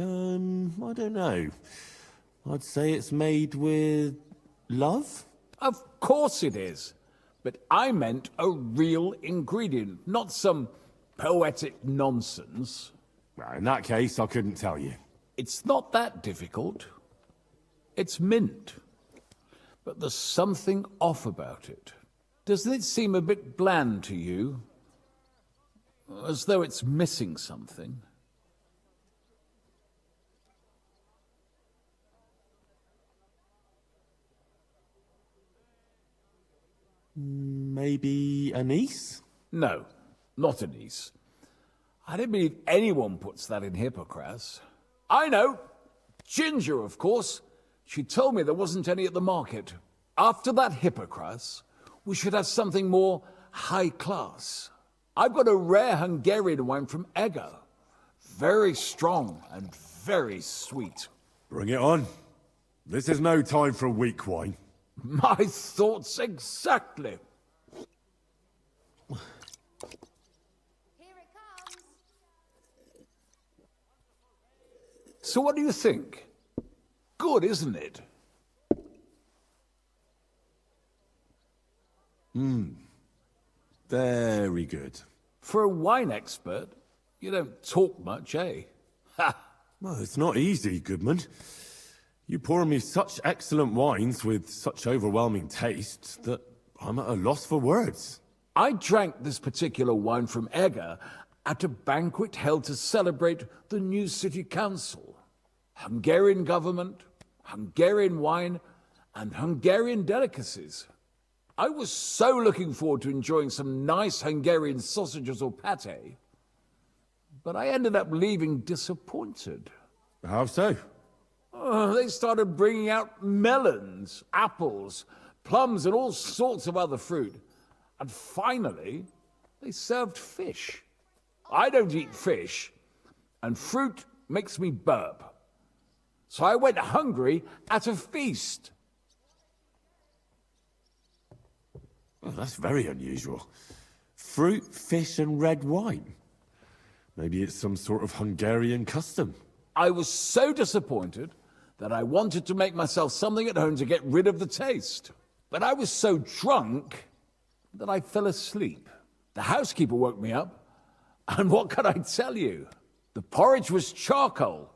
I don't know. I'd say it's made with love? Of course it is. But I meant a real ingredient, not some poetic nonsense. Well, in that case, I couldn't tell you. It's not that difficult. It's mint. But there's something off about it. Doesn't it seem a bit bland to you? As though it's missing something? Maybe anise? No, not anise. I don't believe anyone puts that in Hippocras. I know. Ginger, of course. She told me there wasn't any at the market. After that Hippocras, we should have something more high class. I've got a rare Hungarian wine from Ega. Very strong and very sweet. Bring it on. This is no time for weak wine. My thoughts exactly. So what do you think? Good, isn't it? Very good. For a wine expert, you don't talk much, eh? Ha! Well, it's not easy, Goodman. You pour me such excellent wines with such overwhelming taste that I'm at a loss for words. I drank this particular wine from Ega at a banquet held to celebrate the new city council. Hungarian government, Hungarian wine, and Hungarian delicacies. I was so looking forward to enjoying some nice Hungarian sausages or pate, but I ended up leaving disappointed. How so? They started bringing out melons, apples, plums, and all sorts of other fruit. And finally, they served fish. I don't eat fish, and fruit makes me burp. So I went hungry at a feast. Well, that's very unusual. Fruit, fish, and red wine. Maybe it's some sort of Hungarian custom. I was so disappointed that I wanted to make myself something at home to get rid of the taste. But I was so drunk that I fell asleep. The housekeeper woke me up, and what could I tell you? The porridge was charcoal.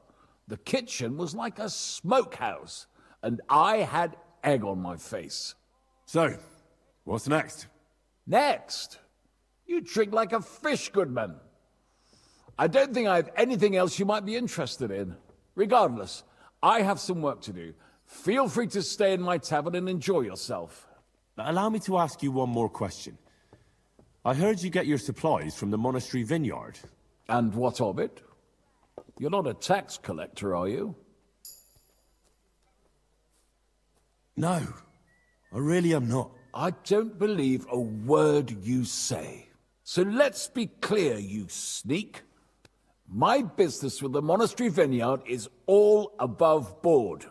The kitchen was like a smokehouse, and I had egg on my face. So, what's next? Next? You drink like a fish, Goodman. I don't think I have anything else you might be interested in. Regardless, I have some work to do. Feel free to stay in my tavern and enjoy yourself. Allow me to ask you one more question. I heard you get your supplies from the monastery vineyard. And what of it? You're not a tax collector, are you? No, I really am not. I don't believe a word you say. So let's be clear, you sneak. My business with the monastery vineyard is all above board.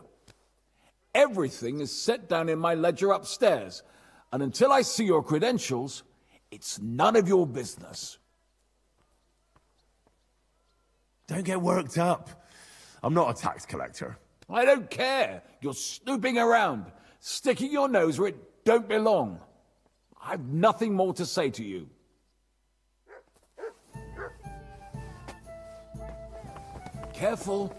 Everything is set down in my ledger upstairs, and until I see your credentials, it's none of your business. Don't get worked up. I'm not a tax collector. I don't care. You're snooping around, sticking your nose where it don't belong. I've nothing more to say to you. Careful.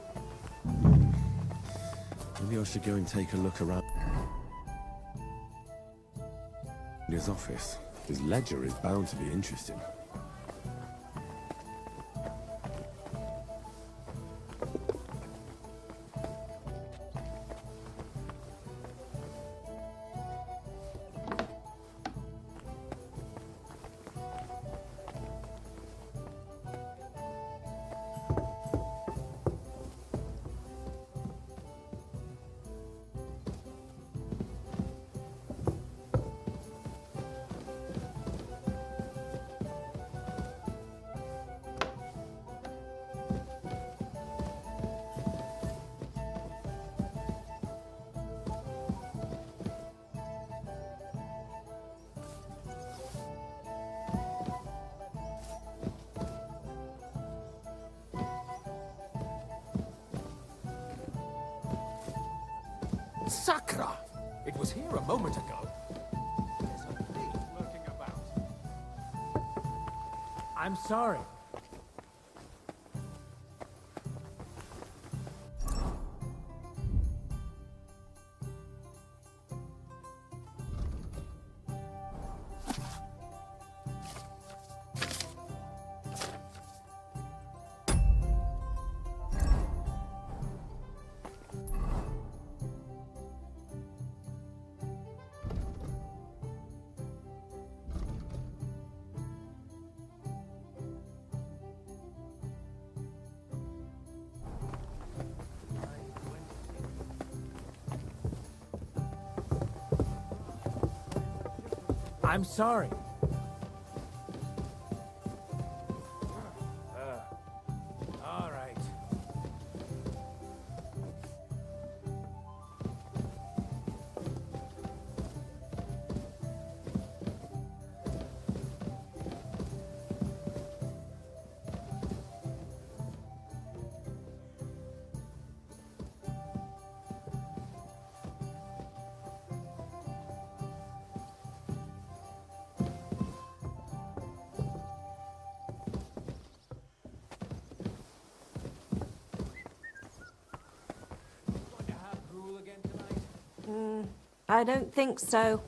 Maybe I should go and take a look around his office. His ledger is bound to be interesting. here a moment ago. There's a thief lurking about. I'm sorry. I'm sorry. All right. I don't think so.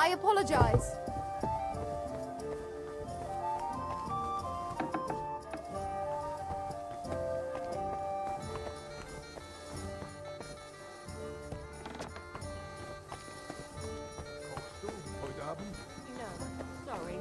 I apologize. No, sorry.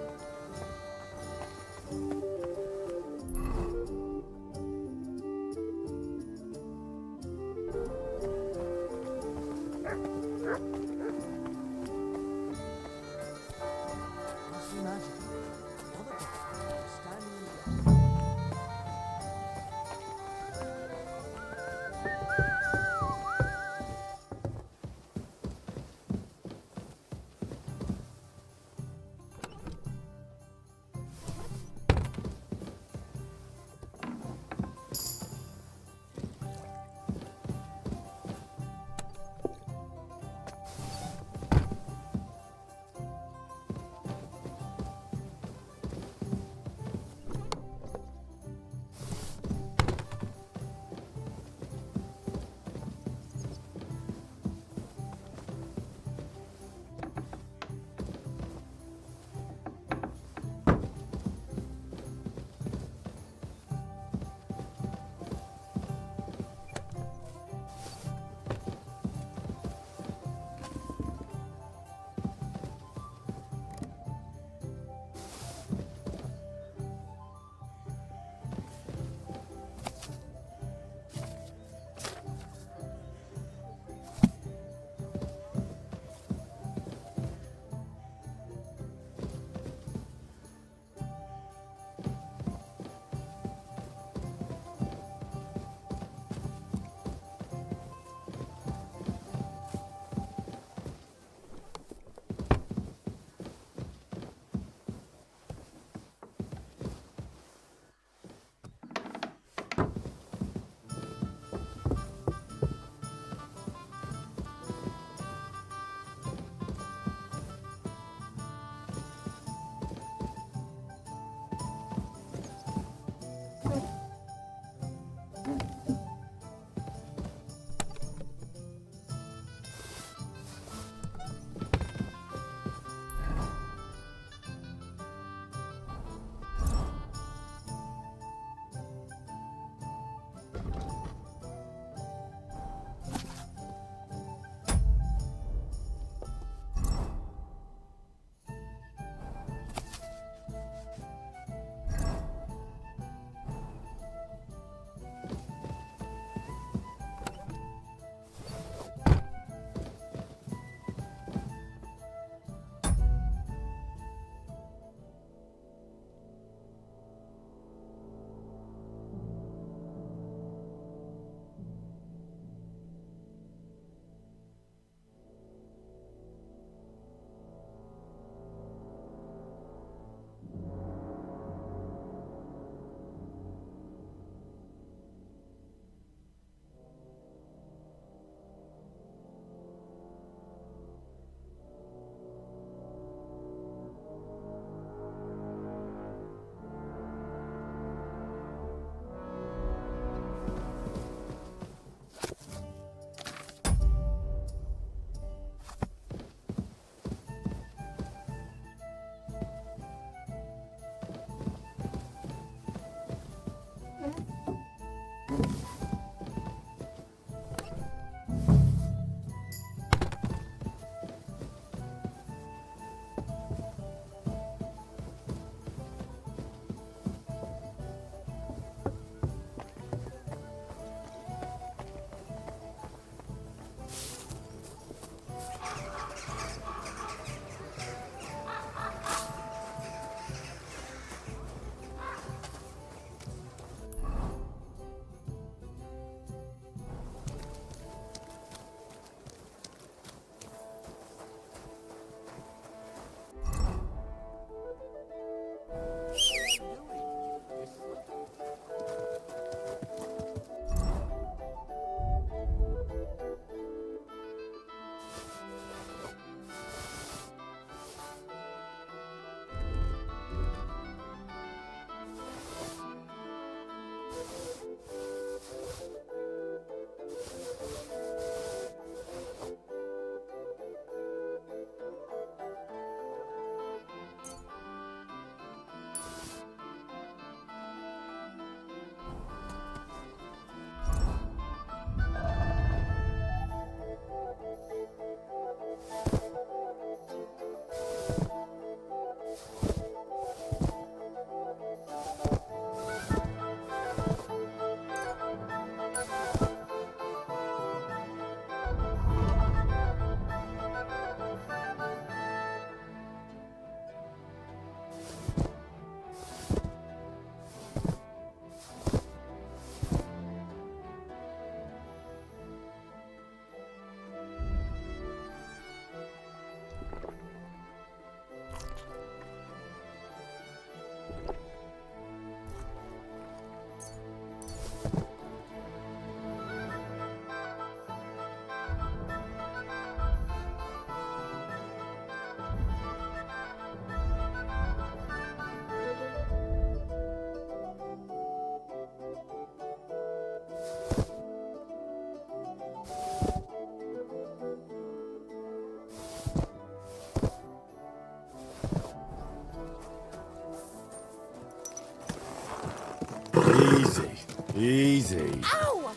Easy. Ow!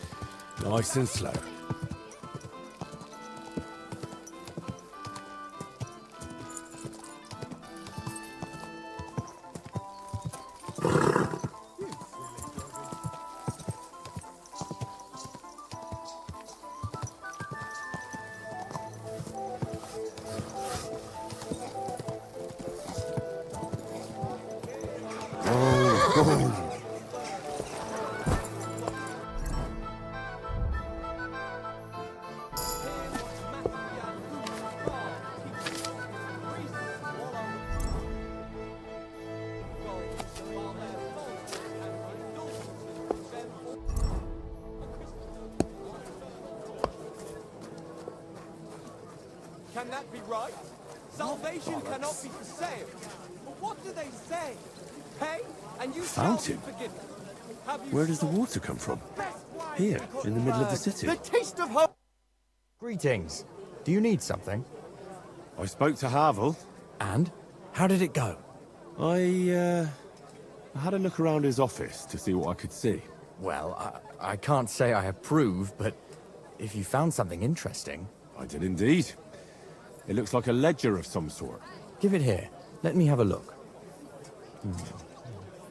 Nice and slow. Can that be right? Salvation cannot be for sale. But what do they say? Pay, and you shall be Fountain? forgiven. Have you Where does the water come from? Here, in the middle of the city. the taste of hope? Greetings. Do you need something? I spoke to Havel. And? How did it go? I had a look around his office to see what I could see. Well, I can't say I approve, but if you found something interesting... I did indeed. It looks like a ledger of some sort. Give it here. Let me have a look.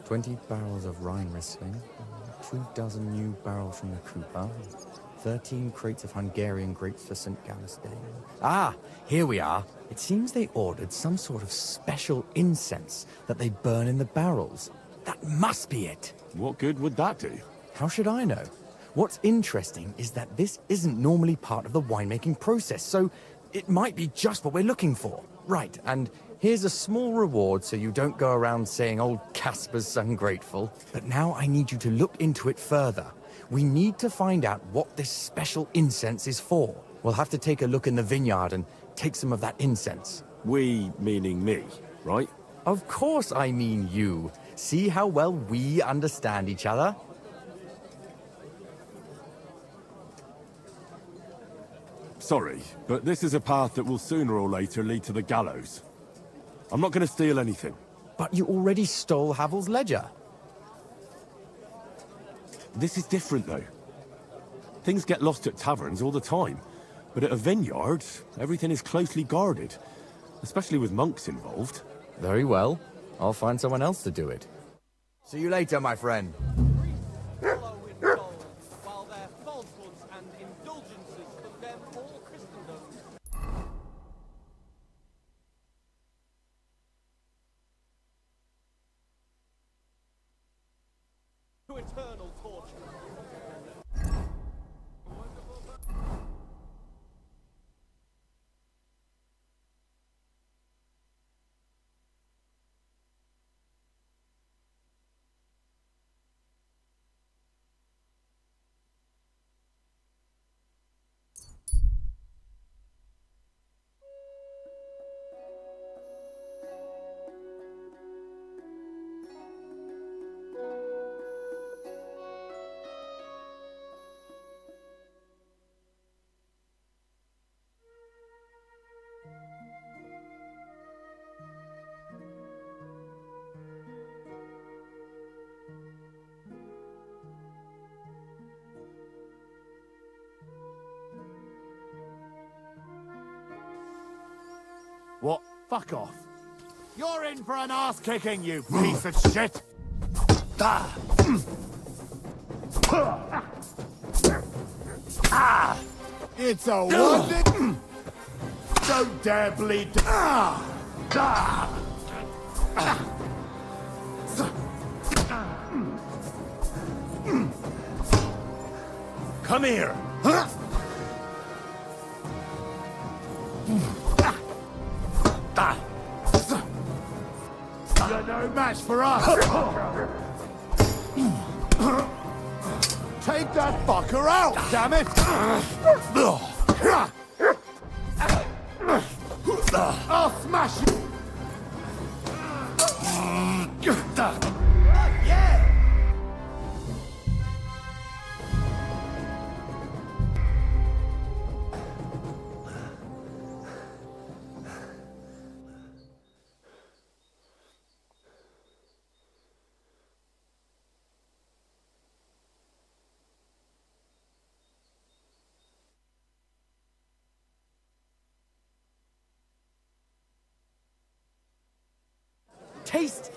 20 barrels of Rhine Riesling, 24 new barrels from the Cooper, 13 crates of Hungarian grapes for St. Gallisday. Ah, here we are. It seems they ordered some sort of special incense that they burn in the barrels. That must be it. What good would that do? How should I know? What's interesting is that this isn't normally part of the winemaking process, so it might be just what we're looking for. Right, and here's a small reward so you don't go around saying old Casper's ungrateful. But now I need you to look into it further. We need to find out what this special incense is for. We'll have to take a look in the vineyard and take some of that incense. We, meaning me, right? Of course I mean you. See how well we understand each other? Sorry, but this is a path that will sooner or later lead to the gallows. I'm not going to steal anything. But you already stole Havel's ledger. This is different, though. Things get lost at taverns all the time. But at a vineyard, everything is closely guarded. Especially with monks involved. Very well. I'll find someone else to do it. See you later, my friend. While their falsehoods and indulgences condemn all Christendom. To eternal torture. What? Fuck off. You're in for an ass-kicking, you piece of shit! Ah! Ah! It's a one. Don't dare bleed. Ah! Ah! Come here! You're no match for us! Take that fucker out, damn it! I'll smash you! Yeah! taste